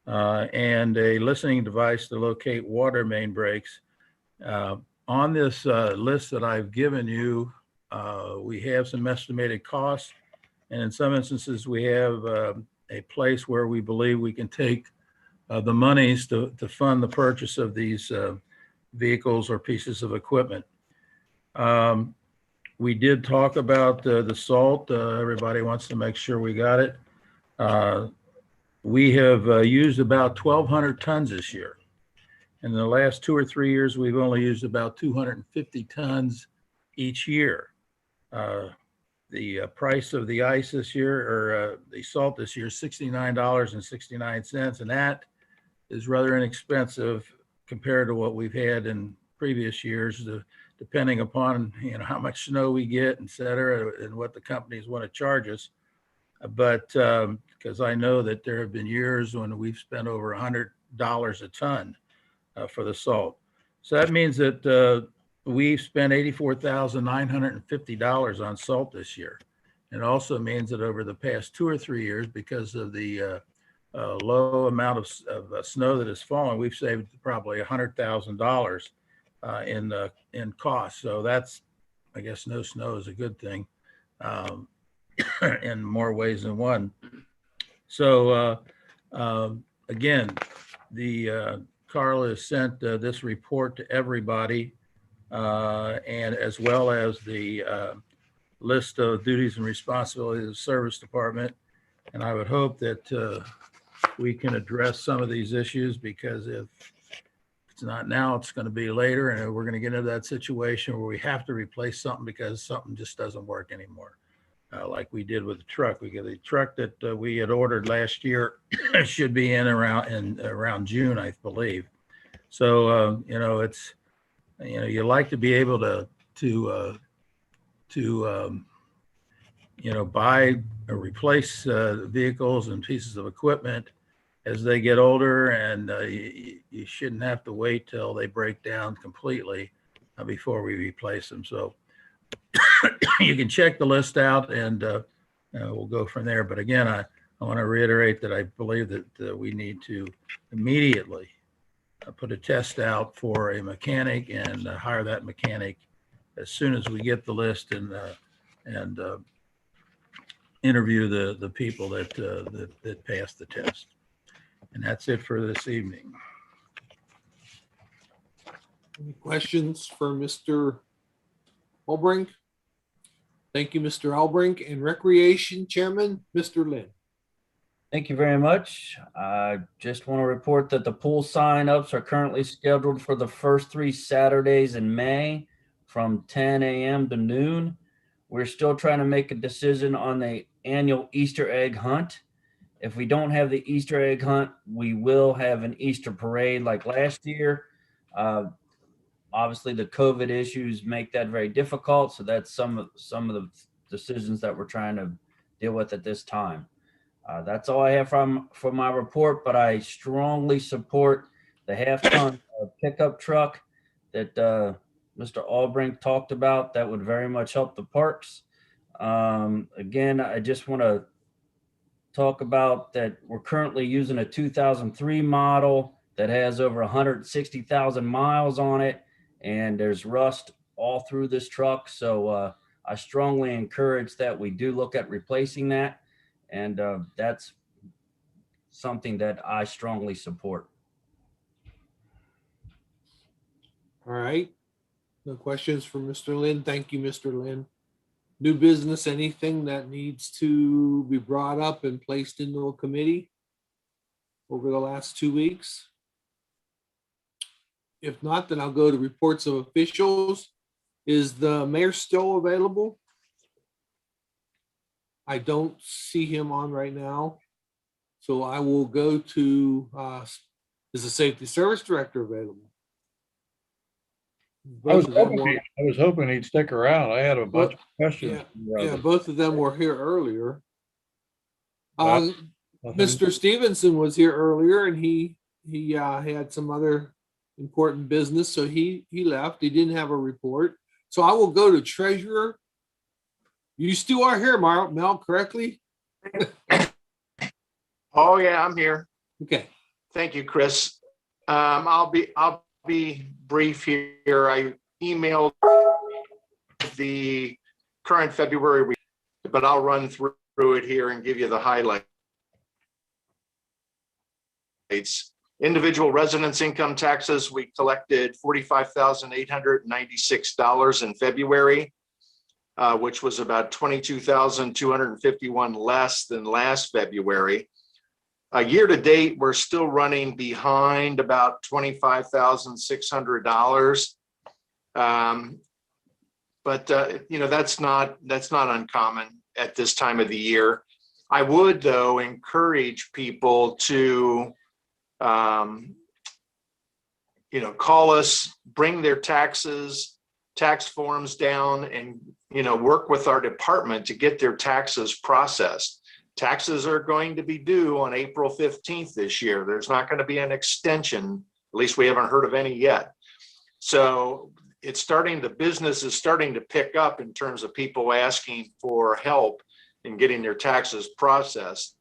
and a listening device to locate water main breaks. On this list that I've given you, we have some estimated costs, and in some instances, we have a place where we believe we can take the monies to fund the purchase of these vehicles or pieces of equipment. We did talk about the salt. Everybody wants to make sure we got it. We have used about 1,200 tons this year. In the last 2 or 3 years, we've only used about 250 tons each year. The price of the ice this year, or the salt this year, is $69.69, and that is rather inexpensive compared to what we've had in previous years, depending upon how much snow we get, et cetera, and what the companies want to charge us. But because I know that there have been years when we've spent over $100 a ton for the salt. So that means that we've spent $84,950 on salt this year. It also means that over the past 2 or 3 years, because of the low amount of snow that has fallen, we've saved probably $100,000 in costs. So that's, I guess, no snow is a good thing in more ways than one. So again, Carla has sent this report to everybody, and as well as the list of duties and responsibilities of the service department. And I would hope that we can address some of these issues, because if it's not now, it's going to be later, and we're going to get into that situation where we have to replace something because something just doesn't work anymore. Like we did with the truck. We got a truck that we had ordered last year should be in around June, I believe. So it's you like to be able to buy or replace vehicles and pieces of equipment as they get older, and you shouldn't have to wait till they break down completely before we replace them. So you can check the list out, and we'll go from there. But again, I want to reiterate that I believe that we need to immediately put a test out for a mechanic and hire that mechanic as soon as we get the list, and interview the people that passed the test. And that's it for this evening. Any questions for Mr. Albrecht? Thank you, Mr. Albrecht. And Recreation Chairman, Mr. Lynn. Thank you very much. I just want to report that the pool sign-ups are currently scheduled for the first 3 Saturdays in May from 10 a.m. to noon. We're still trying to make a decision on the annual Easter egg hunt. If we don't have the Easter egg hunt, we will have an Easter parade like last year. Obviously, the COVID issues make that very difficult. So that's some of the decisions that we're trying to deal with at this time. That's all I have for my report, but I strongly support the half-ton pickup truck that Mr. Albrecht talked about. That would very much help the parks. Again, I just want to talk about that we're currently using a 2003 model that has over 160,000 miles on it, and there's rust all through this truck. So I strongly encourage that we do look at replacing that. And that's something that I strongly support. All right. No questions for Mr. Lynn. Thank you, Mr. Lynn. New business, anything that needs to be brought up and placed into a committee over the last 2 weeks? If not, then I'll go to reports of officials. Is the mayor still available? I don't see him on right now. So I will go to, is the Safety Service Director available? Both of them were, I was hoping he'd stick around. I had a bunch of questions. yeah, both of them were here earlier. Nothing. Mr. Stevenson was here earlier and he had some other important business, so he left. He didn't have a report. So I will go to treasurer. You still are here, Mel, correctly? Oh, yeah, I'm here. Okay. Thank you, Chris. I'll be brief here. I emailed the current February, but I'll run through it here and give you the highlights. Individual residence income taxes, we collected $45,896 in February, which was about $22,251 less than last February. Year to date, we're still running behind about $25,600. But that's not uncommon at this time of the year. I would, though, encourage people to call us, bring their tax forms down, and work with our department to get their taxes processed. Taxes are going to be due on April 15th this year. There's not going to be an extension. At least we haven't heard of any yet. So the business is starting to pick up in terms of people asking for help in getting their taxes processed.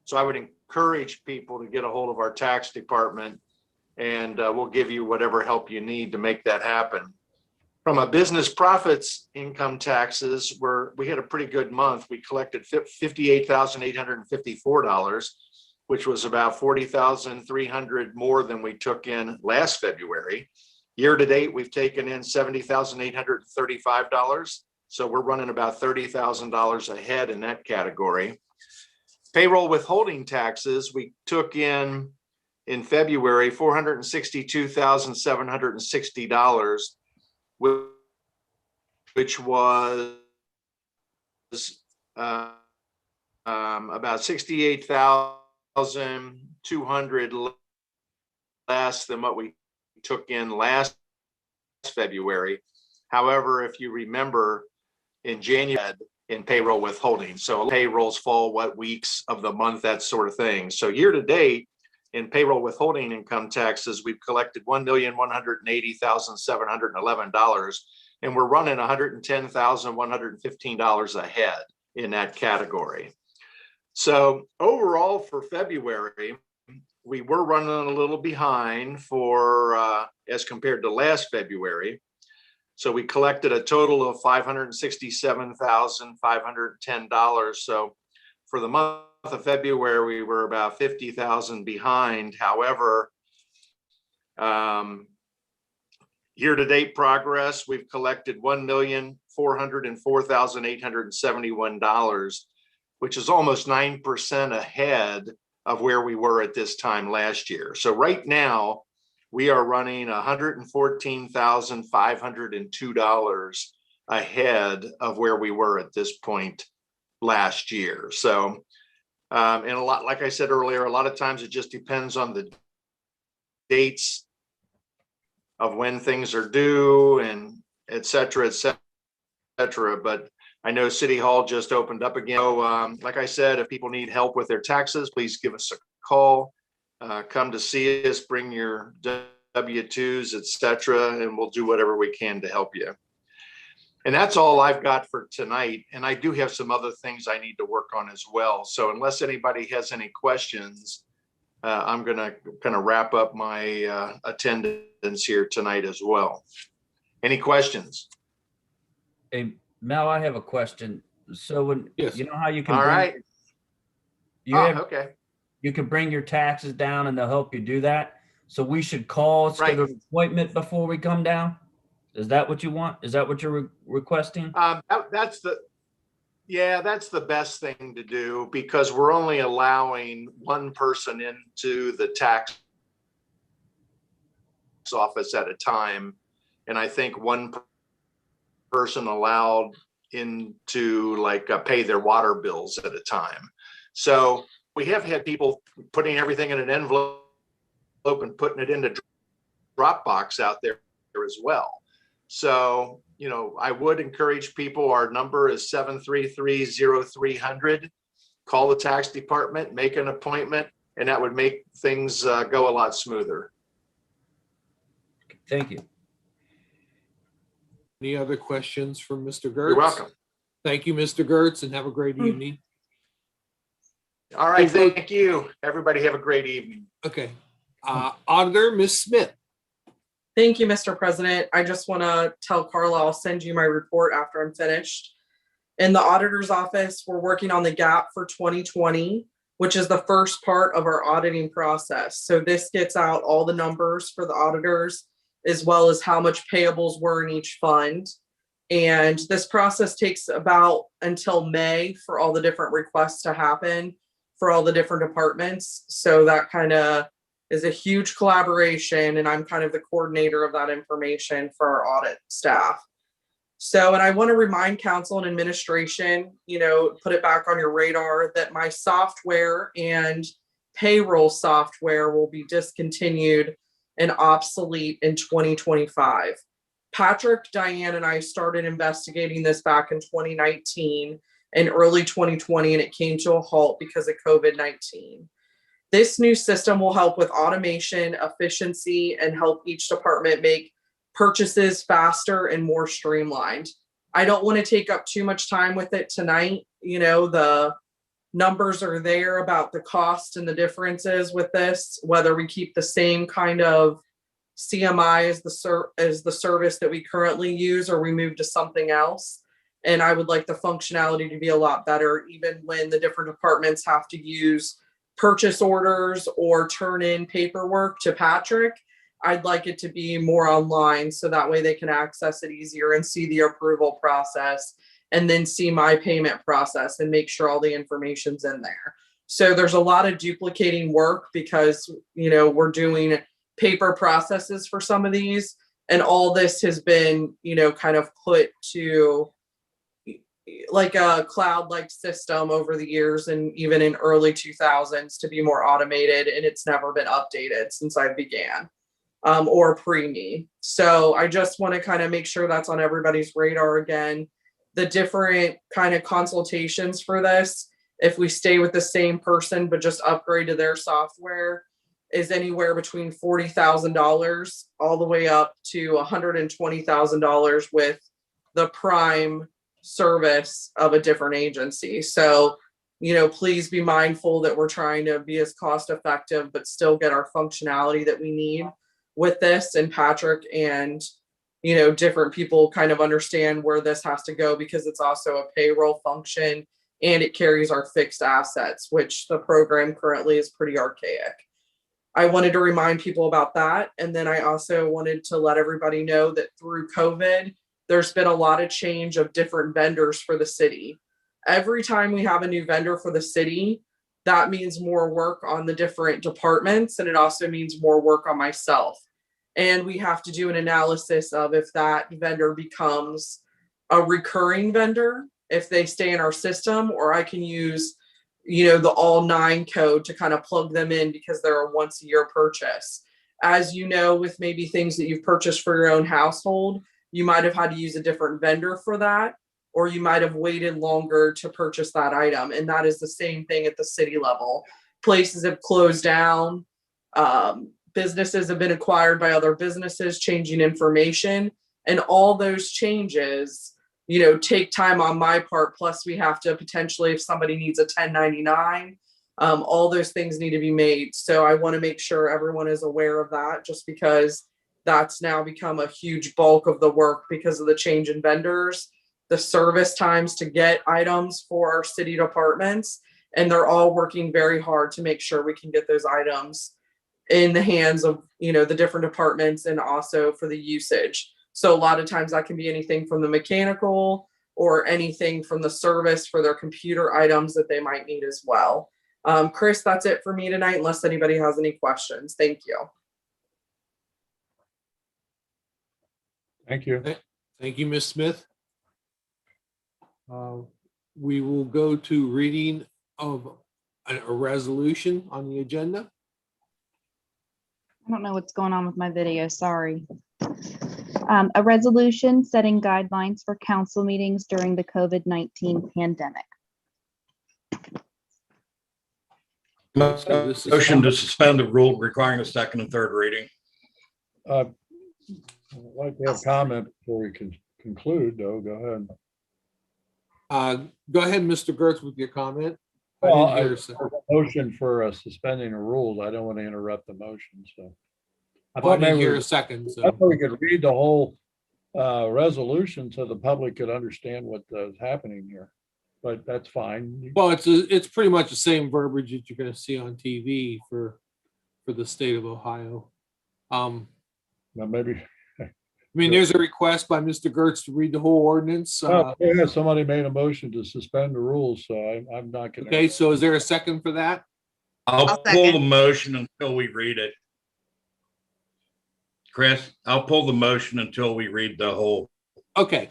So I would encourage people to get a hold of our tax department, and we'll give you whatever help you need to make that happen. From a business profits income taxes, we had a pretty good month. We collected $58,854, which was about $40,300 more than we took in last February. Year to date, we've taken in $70,835. So we're running about $30,000 ahead in that category. Payroll withholding taxes, we took in February, $462,760, which was about $68,200 less than what we took in last February. However, if you remember, in January, in payroll withholding, so payrolls fall what weeks of the month, that sort of thing. So year to date, in payroll withholding income taxes, we've collected $1,180,711, and we're running $110,115 ahead in that category. So overall for February, we were running a little behind as compared to last February. So we collected a total of $567,510. So for the month of February, we were about 50,000 behind. However, year-to-date progress, we've collected $1,404,871, which is almost 9% ahead of where we were at this time last year. So right now, we are running $114,502 ahead of where we were at this point last year. So, and a lot, like I said earlier, a lot of times it just depends on the dates of when things are due and et cetera, et cetera. But I know City Hall just opened up again. So, like I said, if people need help with their taxes, please give us a call. Come to see us, bring your W-2s, et cetera, and we'll do whatever we can to help you. And that's all I've got for tonight. And I do have some other things I need to work on as well. So unless anybody has any questions, I'm going to kind of wrap up my attendance here tonight as well. Any questions? Hey, Mel, I have a question. So when you know how you can all right. Okay. You can bring your taxes down and they'll help you do that. So we should call, schedule an appointment before we come down. Is that what you want? Is that what you're requesting? That's the best thing to do, because we're only allowing one person into the tax office at a time. And I think one person allowed into pay their water bills at a time. So we have had people putting everything in an envelope and putting it into Dropbox out there as well. So, I would encourage people, our number is 733-0300. Call the tax department, make an appointment, and that would make things go a lot smoother. Thank you. Any other questions from Mr. Gertz? You're welcome. Thank you, Mr. Gertz, and have a great evening. All right, thank you. Everybody have a great evening. Okay. Auditor, Ms. Smith. Thank you, Mr. President. I just want to tell Carla I'll send you my report after I'm finished. In the auditor's office, we're working on the gap for 2020, which is the first part of our auditing process. So this gets out all the numbers for the auditors, as well as how much payables were in each fund. And this process takes about until May for all the different requests to happen for all the different departments. So that kind of is a huge collaboration, and I'm kind of the coordinator of that information for our audit staff. So, and I want to remind council and administration, put it back on your radar that my software and payroll software will be discontinued and obsolete in 2025. Patrick, Diane, and I started investigating this back in 2019 and early 2020, and it came to a halt because of COVID-19. This new system will help with automation, efficiency, and help each department make purchases faster and more streamlined. I don't want to take up too much time with it tonight. The numbers are there about the cost and the differences with this, whether we keep the same kind of CMI as the service that we currently use, or we move to something else. And I would like the functionality to be a lot better, even when the different departments have to use purchase orders or turn in paperwork to Patrick. I'd like it to be more online, so that way they can access it easier and see the approval process, and then see my payment process and make sure all the information's in there. So there's a lot of duplicating work because, we're doing paper processes for some of these, and all this has been, kind of put to like a cloud-like system over the years, and even in early 2000s to be more automated, and it's never been updated since I began or pre-me. So I just want to kind of make sure that's on everybody's radar again. The different kind of consultations for this, if we stay with the same person but just upgrade to their software, is anywhere between $40,000 all the way up to $120,000 with the prime service of a different agency. So, please be mindful that we're trying to be as cost effective, but still get our functionality that we need with this. And Patrick and, different people kind of understand where this has to go, because it's also a payroll function and it carries our fixed assets, which the program currently is pretty archaic. I wanted to remind people about that. And then I also wanted to let everybody know that through COVID, there's been a lot of change of different vendors for the city. Every time we have a new vendor for the city, that means more work on the different departments, and it also means more work on myself. And we have to do an analysis of if that vendor becomes a recurring vendor, if they stay in our system, or I can use, the all 9 code to kind of plug them in because they're a once a year purchase. As you know, with maybe things that you've purchased for your own household, you might have had to use a different vendor for that, or you might have waited longer to purchase that item. And that is the same thing at the city level. Places have closed down. Businesses have been acquired by other businesses, changing information. And all those changes, take time on my part. Plus we have to potentially, if somebody needs a 1099, all those things need to be made. So I want to make sure everyone is aware of that, just because that's now become a huge bulk of the work because of the change in vendors, the service times to get items for our city departments. And they're all working very hard to make sure we can get those items in the hands of, the different departments, and also for the usage. So a lot of times that can be anything from the mechanical or anything from the service for their computer items that they might need as well. Chris, that's it for me tonight, unless anybody has any questions. Thank you. Thank you. Thank you, Ms. Smith. We will go to reading of a resolution on the agenda. I don't know what's going on with my video, sorry. A resolution setting guidelines for council meetings during the COVID-19 pandemic. Motion to suspend the rule requiring a second and third reading. I'd like to have comment before we can conclude, though. Go ahead. Go ahead, Mr. Gertz, with your comment. Well, I I didn't hear a motion for suspending the rules. I don't want to interrupt the motion, so. I I thought didn't maybe hear we a second, I so. thought we could read the whole resolution so the public could understand what is happening here, but that's fine. Well, it's pretty much the same verbiage that you're gonna see on TV for the state of Ohio. Now, maybe, I mean, there's a request by Mr. Gertz to read the whole ordinance. oh, yeah, somebody made a motion to suspend the rules, so I'm not gonna. Okay, so is there a second for that? I'll I'll pull the second. motion until we read it. Chris, I'll pull the motion until we read the whole. Okay,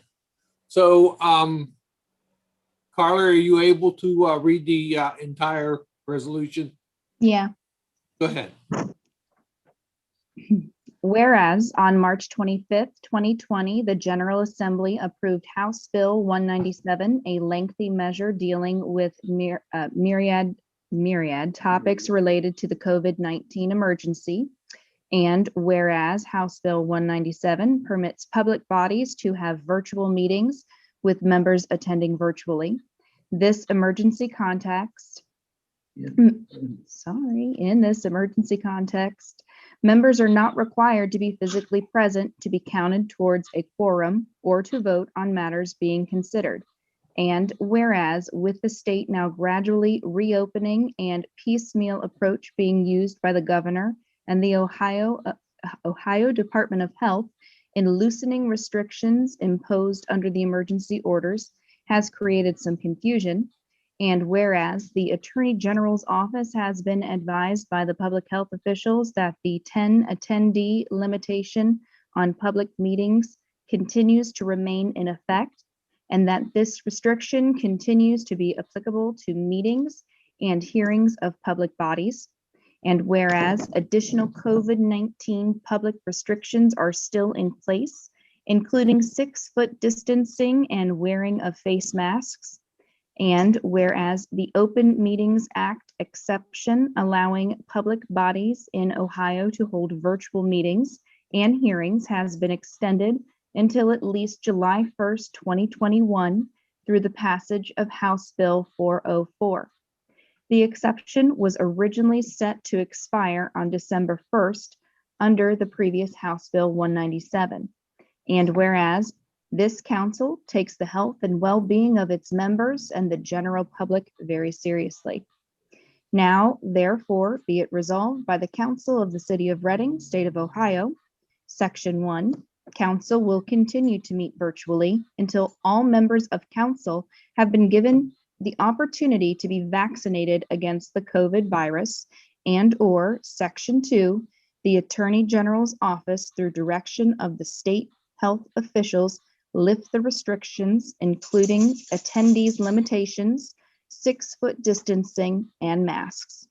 so, Carla, are you able to read the entire resolution? Yeah. Go ahead. Whereas on March 25th, 2020, the General Assembly approved House Bill 197, a lengthy measure dealing with myriad topics related to the COVID-19 emergency. And whereas House Bill 197 permits public bodies to have virtual meetings with members attending virtually, this emergency context, in this emergency context, members are not required to be physically present to be counted towards a quorum or to vote on matters being considered. And whereas with the state now gradually reopening and piecemeal approach being used by the governor and the Ohio Department of Health in loosening restrictions imposed under the emergency orders has created some confusion. And whereas the Attorney General's office has been advised by the public health officials that the 10 attendee limitation on public meetings continues to remain in effect, and that this restriction continues to be applicable to meetings and hearings of public bodies. And whereas additional COVID-19 public restrictions are still in place, including 6-foot distancing and wearing of face masks. And whereas the Open Meetings Act exception allowing public bodies in Ohio to hold virtual meetings and hearings has been extended until at least July 1st, 2021 through the passage of House Bill 404. The exception was originally set to expire on December 1st under the previous House Bill 197. And whereas this council takes the health and well-being of its members and the general public very seriously. Now, therefore, be it resolved by the Council of the City of Reading, State of Ohio, Section 1, Council will continue to meet virtually until all members of council have been given the opportunity to be vaccinated against the COVID virus, and or Section 2, the Attorney General's office through direction of the state health officials lift the restrictions, including attendees limitations, 6-foot distancing, and masks.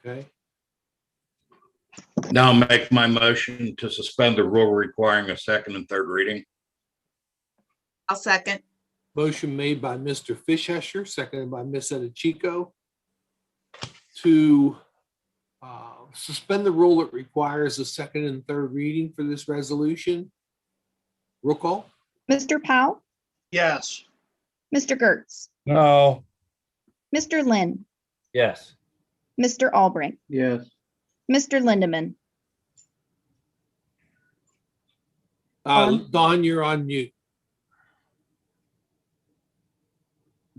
Okay, Now I'll make my motion to suspend the rule requiring a second and third reading. I'll second. motion made by Mr. Fishesher, seconded by Ms. Edichico to suspend the rule that requires a second and third reading for this resolution. Roll call? Mr. Powell, Yes. Mr. Gertz, No, Mr. Lynn, Yes. Mr. Albrecht, Yes. Mr. Lindeman, Don, you're on mute.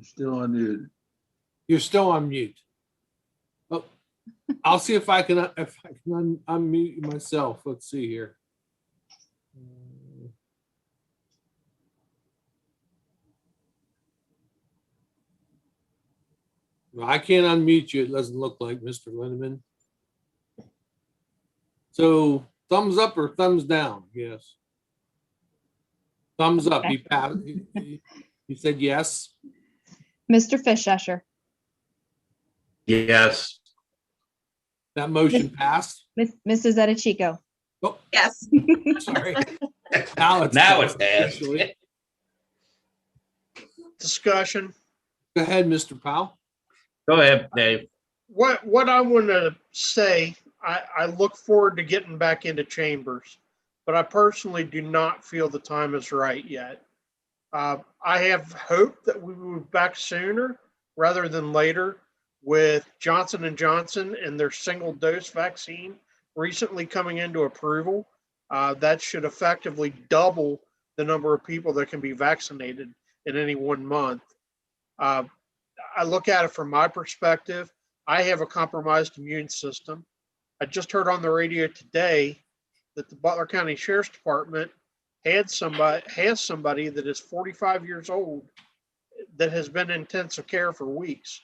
Still unmuted. You're still on mute. Oh, I'll see if I can unmute myself. Let's see here. Well, I can't unmute you. It doesn't look like, Mr. Lindeman. So thumbs up or thumbs down? Yes. Thumbs up. You said yes. Mr. Fishesher, Yes. That motion passed. Mrs. Edichico. Oh, Yes. sorry. Now it's Now passed it's passed. officially. Discussion. Go ahead, Mr. Powell. Go ahead, Dave. What I want to say, I look forward to getting back into chambers, but I personally do not feel the time is right yet. I have hope that we will be back sooner rather than later with Johnson & Johnson and their single dose vaccine recently coming into approval. That should effectively double the number of people that can be vaccinated in any 1 month. I look at it from my perspective. I have a compromised immune system. I just heard on the radio today that the Butler County Sheriff's Department has somebody that is 45 years old that has been in intensive care for weeks.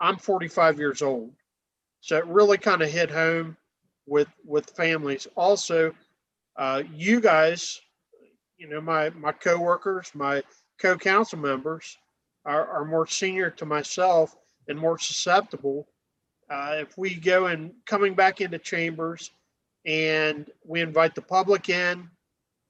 I'm 45 years old. So it really kind of hit home with families. Also, you guys, my coworkers, my co-council members are more senior to myself and more susceptible. If we go and coming back into chambers and we invite the public in,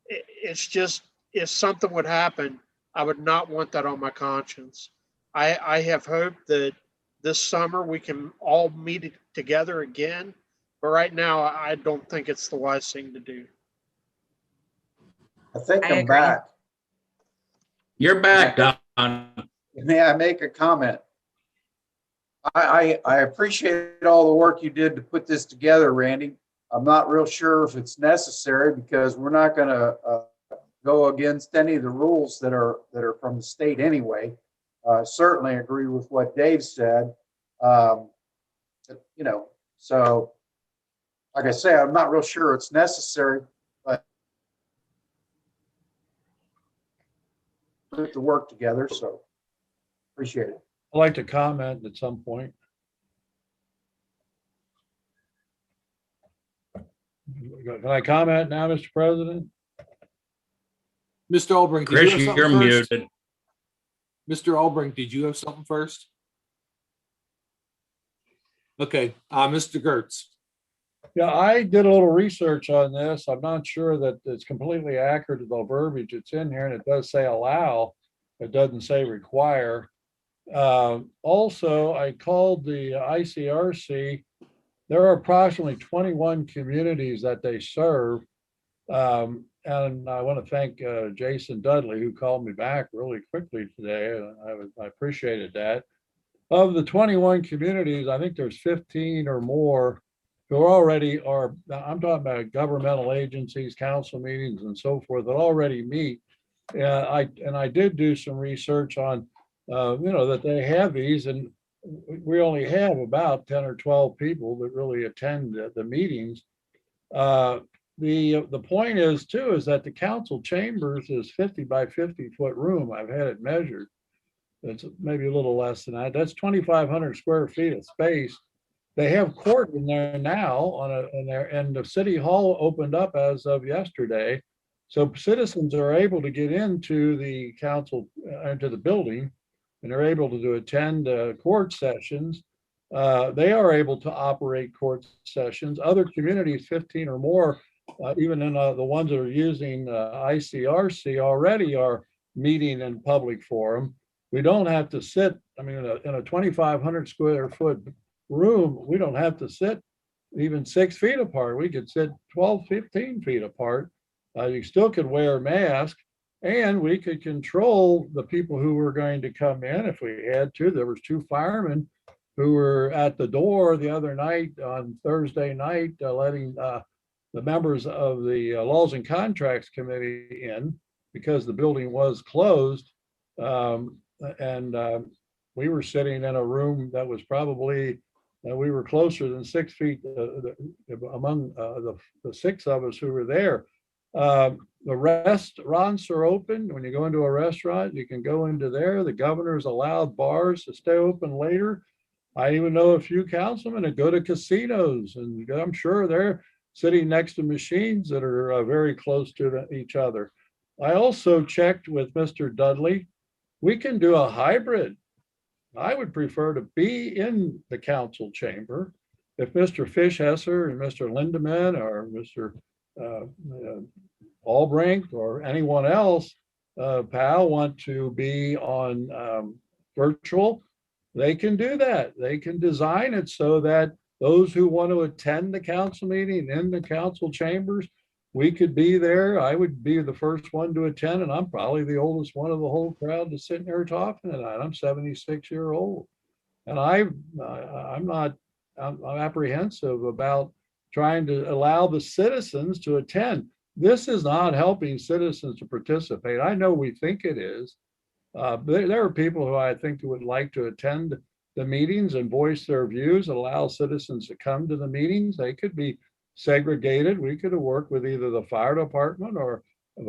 it's just, if something would happen, I would not want that on my conscience. I have hope that this summer we can all meet together again, but right now I don't think it's the wise thing to do. I think I I'm agree. back. You're back, Don. May I make a comment? I appreciate all the work you did to put this together, Randy. I'm not real sure if it's necessary because we're not going to go against any of the rules that are from the state anyway. Certainly agree with what Dave said. So like I say, I'm not real sure it's necessary, but put the work together. So appreciate it. I'd like to comment at some point. Can I comment now, Mr. President? Mr. Albrecht, did Chris, you have you're something first? muted. Mr. Albrecht, did you have something first? Okay, Mr. Gertz. Yeah, I did a little research on this. I'm not sure that it's completely accurate to the verbiage it's in here, and it does say allow. It doesn't say require. Also, I called the ICRC. There are approximately 21 communities that they serve. And I want to thank Jason Dudley, who called me back really quickly today. I appreciated that. Of the 21 communities, I think there's 15 or more who already are, I'm talking about governmental agencies, council meetings and so forth that already meet. And I did do some research on, that they have these, and we only have about 10 or 12 people that really attend the meetings. The point is too, is that the council chambers is 50 by 50 foot room. I've had it measured. It's maybe a little less than that. That's 2,500 square feet of space. They have court in there now and the city hall opened up as of yesterday. So citizens are able to get into the council, into the building, and they're able to attend court sessions. They are able to operate court sessions. Other communities, 15 or more, even in the ones that are using ICRC already are meeting in public forum. We don't have to sit, in a 2,500 square foot room, we don't have to sit even 6 feet apart. We could sit 12, 15 feet apart. You still could wear a mask, and we could control the people who were going to come in if we had to. There was 2 firemen who were at the door the other night on Thursday night, letting the members of the Laws and Contracts Committee in because the building was closed. We were sitting in a room that was probably, we were closer than 6 feet among the 6 of us who were there. The restaurants are open. When you go into a restaurant, you can go into there. The governor's allowed bars to stay open later. I even know a few councilmen that go to casinos, and I'm sure they're sitting next to machines that are very close to each other. I also checked with Mr. Dudley. We can do a hybrid. I would prefer to be in the council chamber if Mr. Fishhesser and Mr. Lindemann or Mr. Albrecht or anyone else, Pal, want to be on virtual, they can do that. They can design it so that those who want to attend the council meeting in the council chambers, we could be there. I would be the first one to attend, and I'm probably the oldest one of the whole crowd to sit there talking tonight. I'm 76 years old. And I'm apprehensive about trying to allow the citizens to attend. This is not helping citizens to participate. I know we think it is. There are people who I think would like to attend the meetings and voice their views, allow citizens to come to the meetings. They could be segregated. We could have worked with either the fire department or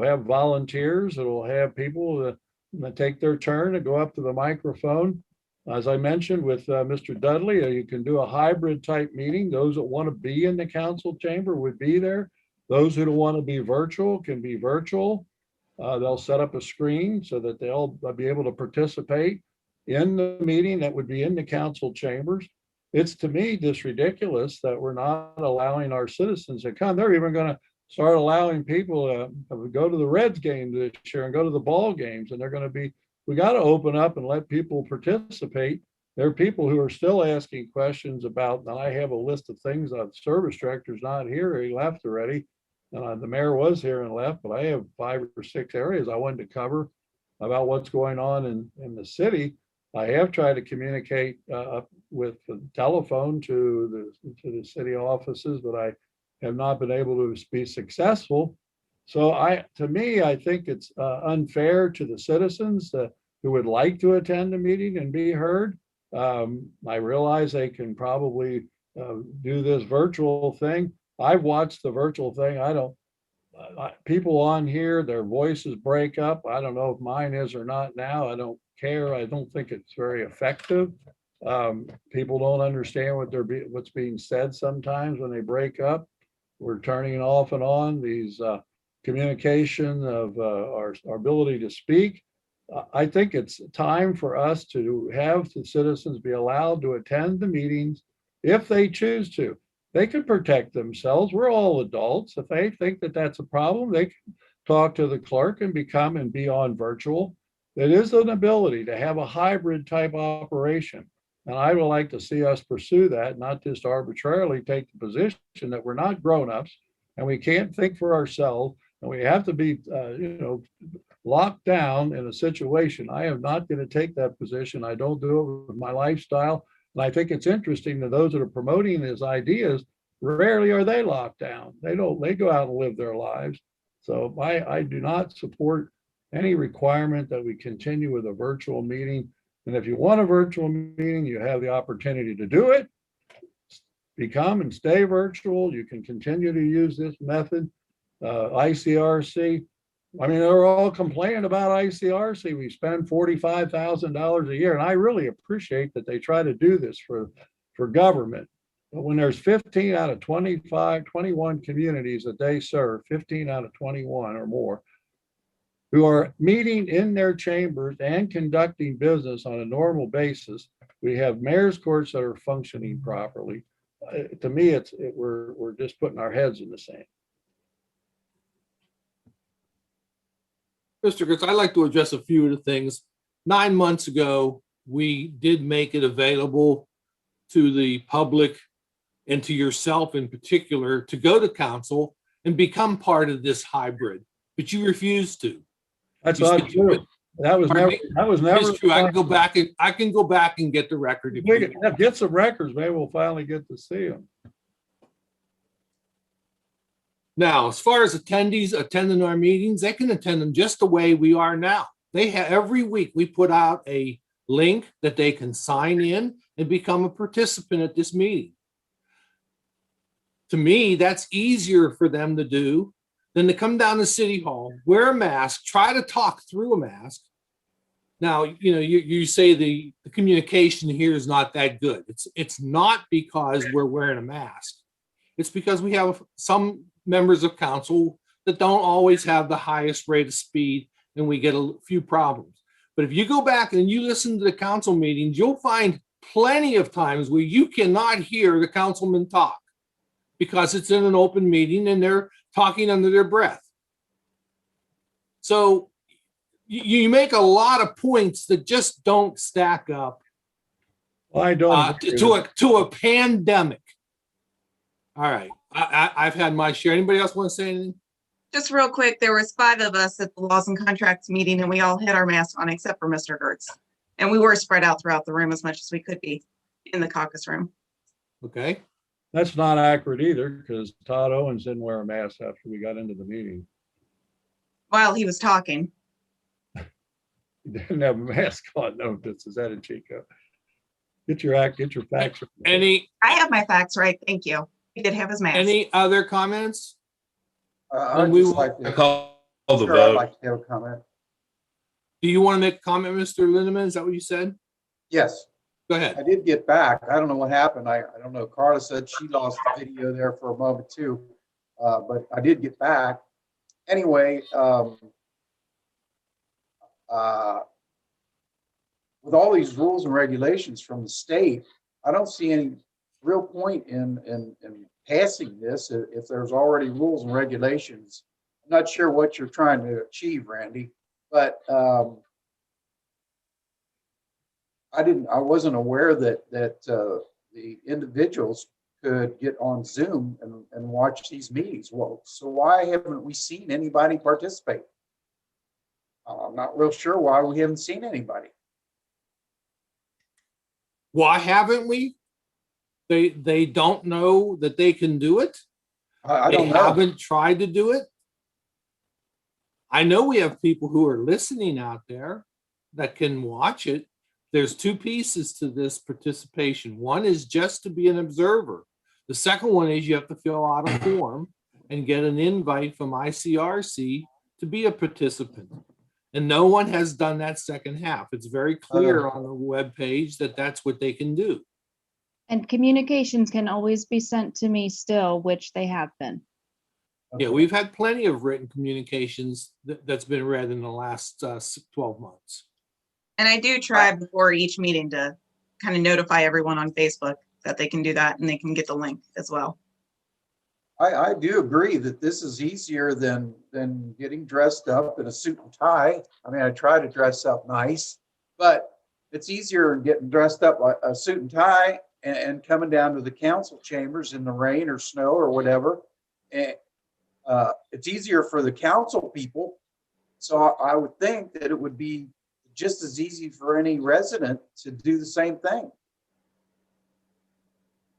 have volunteers that will have people that take their turn to go up to the microphone. As I mentioned with Mr. Dudley, you can do a hybrid type meeting. Those that want to be in the council chamber would be there. Those who don't want to be virtual can be virtual. They'll set up a screen so that they'll be able to participate in the meeting that would be in the council chambers. It's, to me, just ridiculous that we're not allowing our citizens to come. They're even going to start allowing people to go to the Reds game this year and go to the ball games. And they're going to be, we got to open up and let people participate. There are people who are still asking questions about, and I have a list of things. The service director's not here. He left already. The mayor was here and left, but I have 5 or 6 areas I wanted to cover about what's going on in the city. I have tried to communicate with the telephone to the city offices, but I have not been able to be successful. So to me, I think it's unfair to the citizens who would like to attend a meeting and be heard. I realize they can probably do this virtual thing. I've watched the virtual thing. People on here, their voices break up. I don't know if mine is or not now. I don't care. I don't think it's very effective. People don't understand what's being said sometimes when they break up. We're turning off and on these communication of our ability to speak. I think it's time for us to have the citizens be allowed to attend the meetings if they choose to. They can protect themselves. We're all adults. If they think that that's a problem, they can talk to the clerk and be on virtual. It is an ability to have a hybrid type operation. And I would like to see us pursue that, not just arbitrarily take the position that we're not grown-ups and we can't think for ourselves and we have to be, locked down in a situation. I am not going to take that position. I don't do it with my lifestyle. And I think it's interesting that those that are promoting these ideas, rarely are they locked down. They go out and live their lives. So I do not support any requirement that we continue with a virtual meeting. And if you want a virtual meeting, you have the opportunity to do it. Become and stay virtual. You can continue to use this method. ICRC, they're all complaining about ICRC. We spend $45,000 a year. And I really appreciate that they try to do this for government. But when there's 15 out of 21 communities that they serve, 15 out of 21 or more, who are meeting in their chambers and conducting business on a normal basis, we have mayor's courts that are functioning properly. To me, we're just putting our heads in the sand. Mr. Kurtz, I'd like to address a few of the things. 9 months ago, we did make it available to the public and to yourself in particular to go to council and become part of this hybrid, but you refused to. That's not true. That was never. It's true. I can go back and get the record. If you want. Get some records. Maybe we'll finally get to see them. Now, as far as attendees attending our meetings, they can attend them just the way we are now. Every week we put out a link that they can sign in and become a participant at this meeting. To me, that's easier for them to do than to come down to City Hall, wear a mask, try to talk through a mask. Now, you say the communication here is not that good. It's not because we're wearing a mask. It's because we have some members of council that don't always have the highest rate of speed and we get a few problems. But if you go back and you listen to the council meetings, you'll find plenty of times where you cannot hear the councilman talk because it's in an open meeting and they're talking under their breath. So you make a lot of points that just don't stack up I don't. agree to a pandemic. All right, I've had my share. Anybody else want to say anything? Just real quick, there was 5 of us at the Laws and Contracts meeting and we all had our masks on except for Mr. Gertz. And we were spread out throughout the room as much as we could be in the caucus room. Okay. That's not accurate either, because Todd Owens didn't wear a mask after we got into the meeting. While he was talking. He didn't have a mask on. No, this is that in Chico. Get your facts. I have my facts right. Thank you. He did have his mask. Any other comments? I'd just like to. I call the Sure, I'd vote. like to have a comment. Do you want to make a comment, Mr. Lindeman? Is that what you said? Yes, Go ahead. I did get back. I don't know what happened. I don't know. Carla said she lost the video there for a moment too. But I did get back. Anyway, with all these rules and regulations from the state, I don't see any real point in passing this if there's already rules and regulations. I'm not sure what you're trying to achieve, Randy, but I wasn't aware that the individuals could get on Zoom and watch these meetings. Well, so why haven't we seen anybody participate? I'm not real sure why we haven't seen anybody. Why haven't we? They don't know that they can do it. I don't They know. haven't tried to do it. I know we have people who are listening out there that can watch it. There's 2 pieces to this participation. One is just to be an observer. The second one is you have to fill out a form and get an invite from ICRC to be a participant. And no one has done that second half. It's very clear on the webpage that that's what they can do. And communications can always be sent to me still, which they have been. Yeah, we've had plenty of written communications that's been read in the last 12 months. And I do try before each meeting to kind of notify everyone on Facebook that they can do that and they can get the link as well. I do agree that this is easier than getting dressed up in a suit and tie. I mean, I try to dress up nice, but it's easier than getting dressed up like a suit and tie and coming down to the council chambers in the rain or snow or whatever. And it's easier for the council people. So I would think that it would be just as easy for any resident to do the same thing.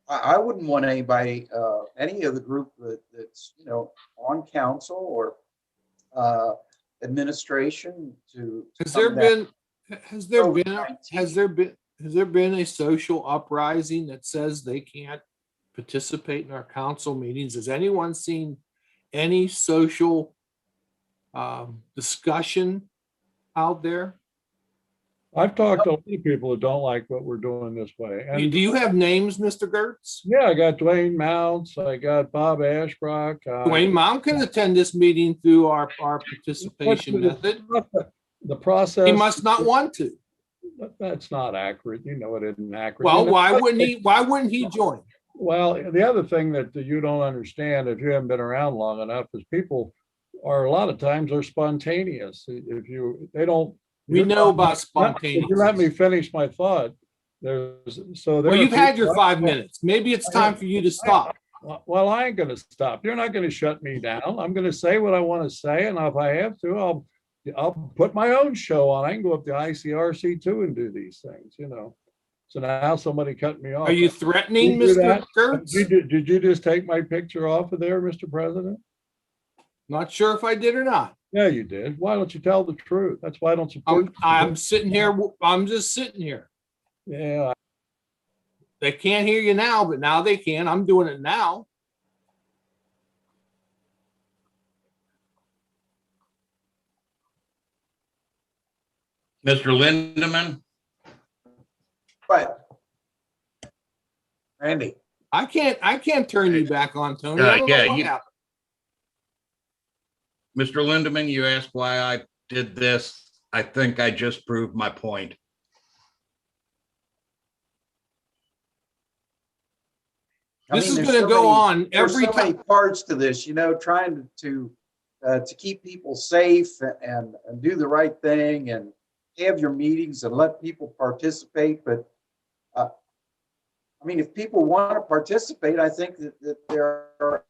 I wouldn't want anybody, any of the group that's, on council or administration to. Has there been a social uprising that says they can't participate in our council meetings? Has anyone seen any social discussion out there? I've talked to a lot of people who don't like what we're doing this way. And Do you have names, Mr. Gertz? yeah, I got Dwayne Mounts, I got Bob Ashbrook. Dwayne Mount can attend this meeting through our participation method. The process. He must not want to. That's not accurate. You know it isn't accurate. Well, You know, why wouldn't he join? Well, the other thing that you don't understand if you haven't been around long enough is people are a lot of times are spontaneous. They don't. We know about If spontaneous. you let me finish my thought. Well, you've had your 5 minutes. Maybe it's time for you to stop. Well, I ain't gonna stop. You're not gonna shut me down. I'm gonna say what I want to say, and if I have to, I'll put my own show on. I can go up to ICRC too and do these things, So now somebody cut me off. Are you threatening, Did you do Mr. that? Gertz? Did you just take my picture off of there, Mr. President? Not sure if I did or not. Yeah, you did. Why don't you tell the truth? That's why I don't support. I'm sitting here. I'm just sitting here. Yeah. They can't hear you now, but now they can. I'm doing it now. Mr. Lindeman, But Randy, I can't turn you back on, Tony. I don't know what happened. Mr. Lindeman, you asked why I did this. I think I just proved my point. This is there's gonna so go many- on There's every so many time. parts to this, trying to keep people safe and do the right thing and have your meetings and let people participate. But if people want to participate, I think that there are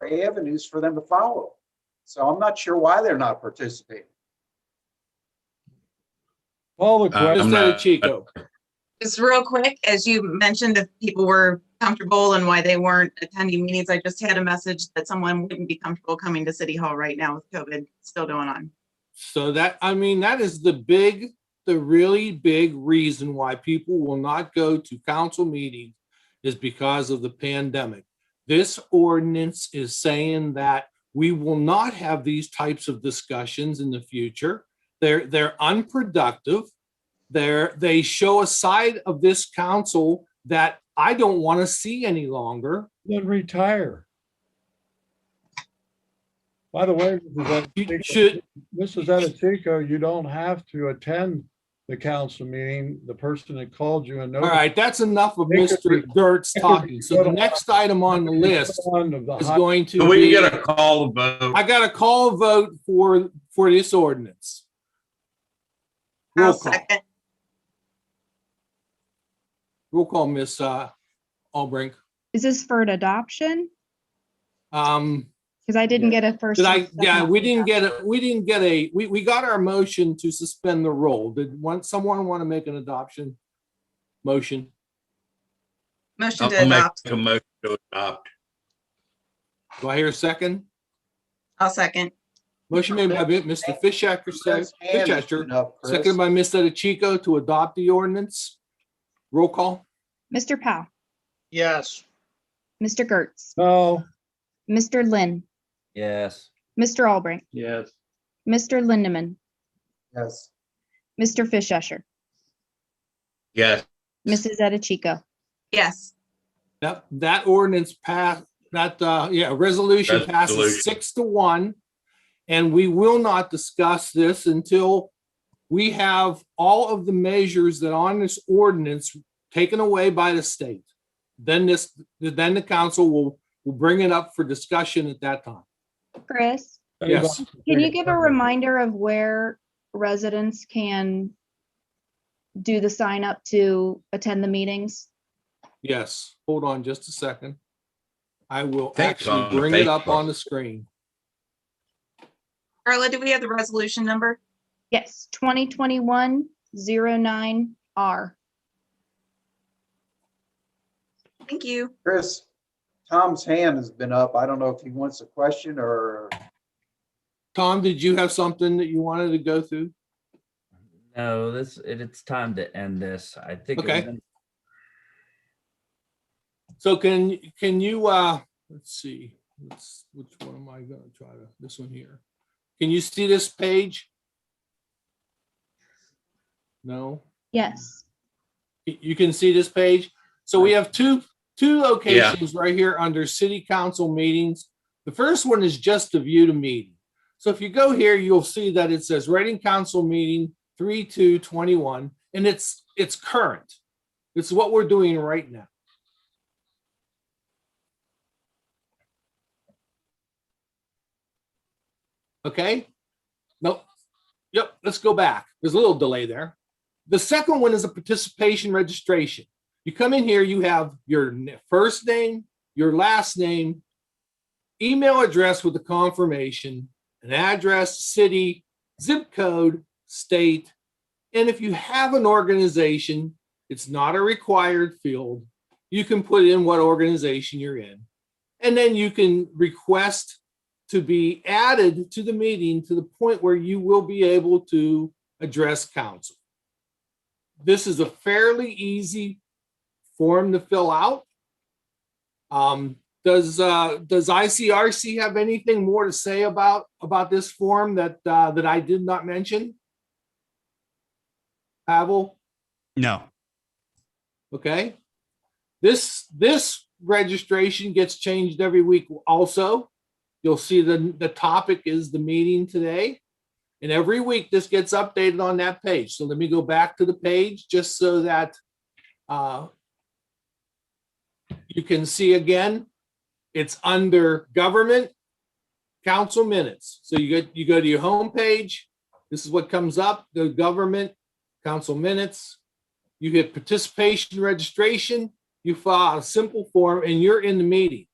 avenues for them to follow. So I'm not sure why they're not participating. All the I'm questions. not- Mr. Chico. Just real quick, as you mentioned, if people were comfortable and why they weren't attending meetings, I just had a message that someone wouldn't be comfortable coming to City Hall right now with COVID still going on. So that is the really big reason why people will not go to council meetings is because of the pandemic. This ordinance is saying that we will not have these types of discussions in the future. They're unproductive. They show a side of this council that I don't want to see any longer. Then retire. By the way, Should Mrs. Etichico, you don't have to attend the council meeting. The person that called you and all right, that's enough of They could Mr. Gertz talking. So the next item on the list is going to Do we be, get a call to vote? I got a call vote for this ordinance. Roll I'll call. second. Roll call, Miss Albrink. Is this for an adoption? Because I didn't Yeah. get a first. Did I, and yeah, second. we got our motion to suspend the roll. Did someone want to make an adoption motion? Motion to I'll make adopt. a motion to adopt. Do I hear a second? I'll second. Motion made by Mr. Fishactor, Chris' hand has been up, Chris. seconded by Mr. Chico to adopt the ordinance. Roll call. Mr. Powell, Yes. Mr. Gertz, No, Mr. Lynn, Yes. Mr. Albrecht, Yes. Mr. Lindemann, Yes. Mr. Fish-Usher, Yes. Mrs. Etichico. Yes. That ordinance passed, resolution passes Resolution. 6-1. And we will not discuss this until we have all of the measures that on this ordinance taken away by the state. Then the council will bring it up for discussion at that time. Chris, Yes. can you give a reminder of where residents can do the sign up to attend the meetings? Yes, hold on just a second. I will Thanks actually on the bring it up Facebook. on the screen. Carla, do we have the resolution number? Yes, 2021-09R. Thank you. Chris, Tom's hand has been up. I don't know if he wants a question or. Tom, did you have something that you wanted to go through? No, it's time to end this. I think. it was Okay. in- So can you, let's see, which one am I gonna try to, this one here. Can you see this page? No, Yes. you can see this page. So we have two locations right here under city council meetings. The first one is just to view the meeting. So if you go here, you'll see that it says Reading Council Meeting 3/2/21, and it's current. It's what we're doing right now. Okay. Nope. Yep. Let's go back. There's a little delay there. The second one is a participation registration. You come in here, you have your first name, your last name, email address with the confirmation, an address, city, zip code, state. And if you have an organization, it's not a required field. You can put in what organization you're in. And then you can request to be added to the meeting to the point where you will be able to address council. This is a fairly easy form to fill out. Does ICRC have anything more to say about this form that I did not mention? Pavel? No. Okay. This registration gets changed every week also. You'll see the topic is the meeting today. And every week this gets updated on that page. So let me go back to the page just so that you can see again, it's under government, council minutes. So you go to your homepage. This is what comes up, the government, council minutes. You hit participation registration, you fill out a simple form, and you're in the meeting.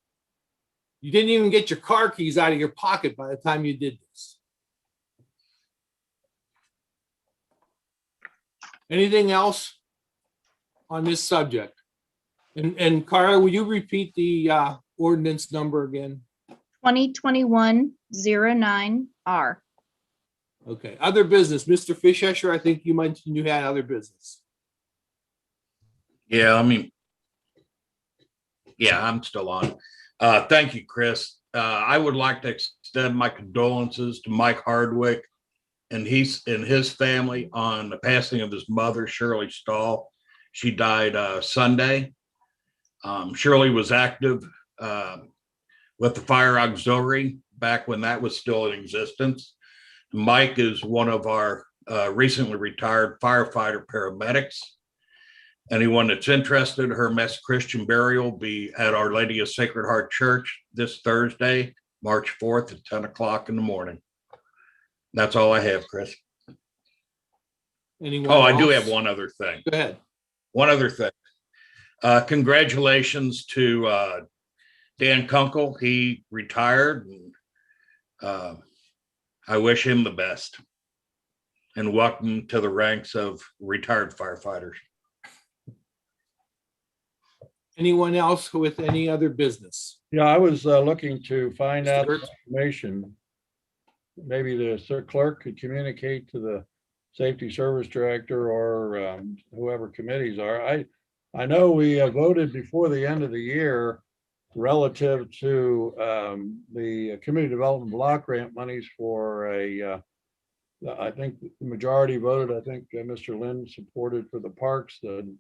You didn't even get your car keys out of your pocket by the time you did this. Anything else on this subject? And Carla, will you repeat the ordinance number again? 2021-09R. Okay, other business. Mr. Fishesher, I think you mentioned you had other business. Yeah, I'm still on. Thank you, Chris. I would like to extend my condolences to Mike Hardwick and his family on the passing of his mother, Shirley Stahl. She died Sunday. Shirley was active with the fire auxiliary back when that was still in existence. Mike is one of our recently retired firefighter paramedics. Anyone that's interested, her Mass Christian burial will be at Our Lady of Sacred Heart Church this Thursday, March 4th at 10 o'clock in the morning. That's all I have, Chris. Anyone I do else? have one other thing. Go ahead. One other thing. Congratulations to Dan Kunkel. He retired. And, I wish him the best. And welcome to the ranks of retired firefighters. Anyone else with any other business? Yeah, I was looking to find out Sir? the information. Maybe the clerk could communicate to the safety service director or whoever committees are. I know we voted before the end of the year relative to the community development block grant monies for I think the majority voted. I think Mr. Lynn supported for the parks to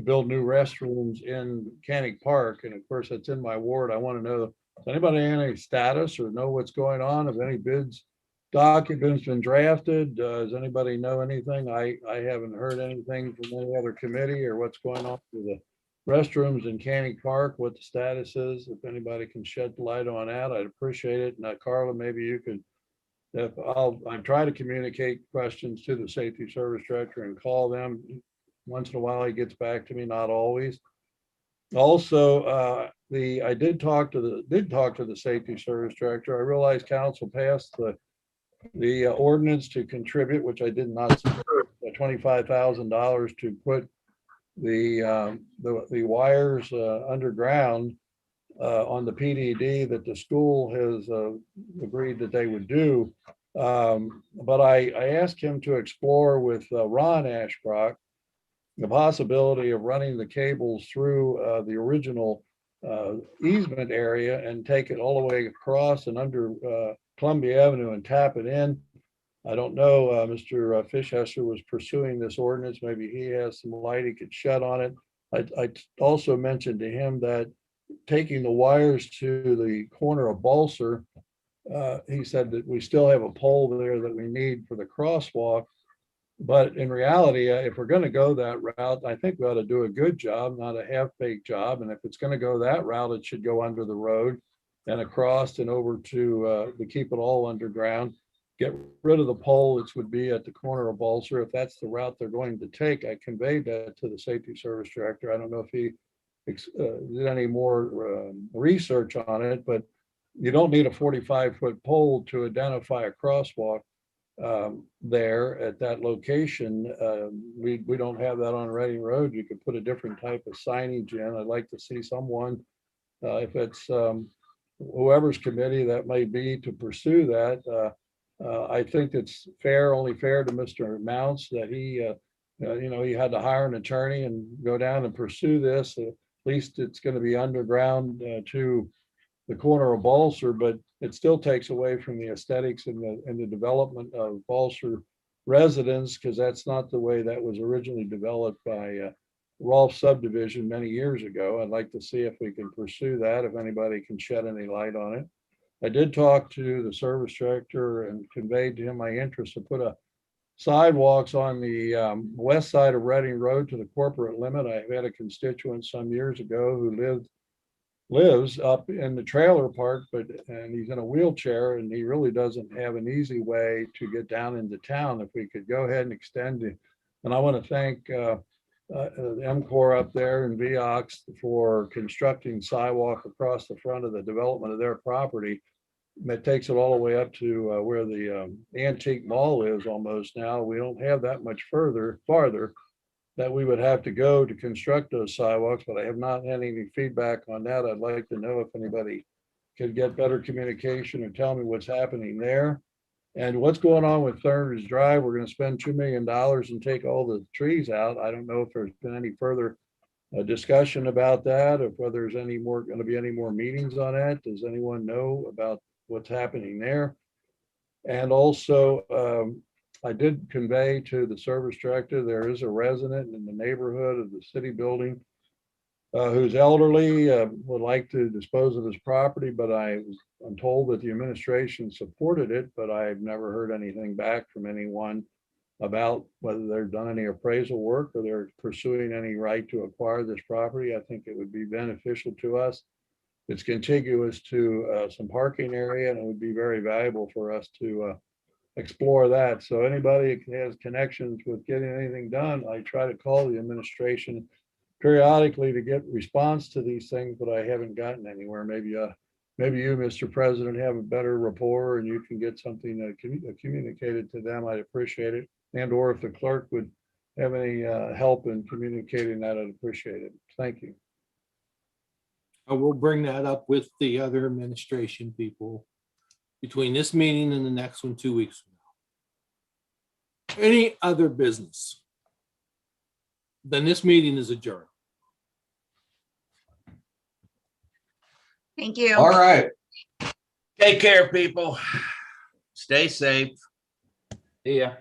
build new restrooms in Canning Park. And of course, that's in my ward. I want to know, does anybody have any status or know what's going on? Have any bids, documents been drafted? Does anybody know anything? I haven't heard anything from any other committee or what's going on with the restrooms in Canning Park, what the status is. If anybody can shed light on that, I'd appreciate it. And Carla, maybe you could, I try to communicate questions to the safety service director and call them. Once in a while, he gets back to me, not always. Also, I did talk to the safety service director. I realized council passed the ordinance to contribute, which I did not support, $25,000 to put the wires underground on the PDD that the school has agreed that they would do. But I asked him to explore with Ron Ashbrook the possibility of running the cables through the original easement area and take it all the way across and under Columbia Avenue and tap it in. I don't know, Mr. Fishesser was pursuing this ordinance. Maybe he has some light he could shed on it. I also mentioned to him that taking the wires to the corner of Balser, he said that we still have a pole there that we need for the crosswalk. But in reality, if we're going to go that route, I think we ought to do a good job, not a half-baked job. And if it's going to go that route, it should go under the road and across and over to keep it all underground. Get rid of the pole, which would be at the corner of Balser. If that's the route they're going to take, I conveyed that to the safety service director. I don't know if he did any more research on it, but you don't need a 45-foot pole to identify a crosswalk there at that location. We don't have that on Reading Road. You could put a different type of signage in. I'd like to see someone, if it's whoever's committee that may be, to pursue that. I think it's only fair to Mr. Mounts that he, he had to hire an attorney and go down and pursue this. At least it's going to be underground to the corner of Balser, but it still takes away from the aesthetics and the development of Balser residents, because that's not the way that was originally developed by Rolfe subdivision many years ago. I'd like to see if we can pursue that, if anybody can shed any light on it. I did talk to the service director and conveyed to him my interest to put a sidewalks on the west side of Reading Road to the corporate limit. I had a constituent some years ago who lives up in the trailer park, and he's in a wheelchair, and he really doesn't have an easy way to get down into town. If we could go ahead and extend it. And I want to thank MCOR up there and VOX for constructing sidewalk across the front of the development of their property. It takes it all the way up to where the antique mall is almost now. We don't have that much farther that we would have to go to construct those sidewalks, but I have not had any feedback on that. I'd like to know if anybody could get better communication or tell me what's happening there. And what's going on with Thurner's Drive. We're going to spend $2 million and take all the trees out. I don't know if there's been any further discussion about that, or whether there's going to be any more meetings on that. Does anyone know about what's happening there? And also, I did convey to the service director, there is a resident in the neighborhood of the city building who's elderly, would like to dispose of his property, but I'm told that the administration supported it, but I've never heard anything back from anyone about whether they've done any appraisal work or they're pursuing any right to acquire this property. I think it would be beneficial to us. It's contiguous to some parking area, and it would be very valuable for us to explore that. So anybody who has connections with getting anything done, I try to call the administration periodically to get response to these things, but I haven't gotten anywhere. Maybe you, Mr. President, have a better rapport and you can get something communicated to them. I'd appreciate it. And or if the clerk would have any help in communicating that, I'd appreciate it. Thank you. I will bring that up with the other administration people between this meeting and the next one 2 weeks from now. Any other business? Then this meeting is adjourned. Thank you. All right. Take care, people. Stay safe. See ya.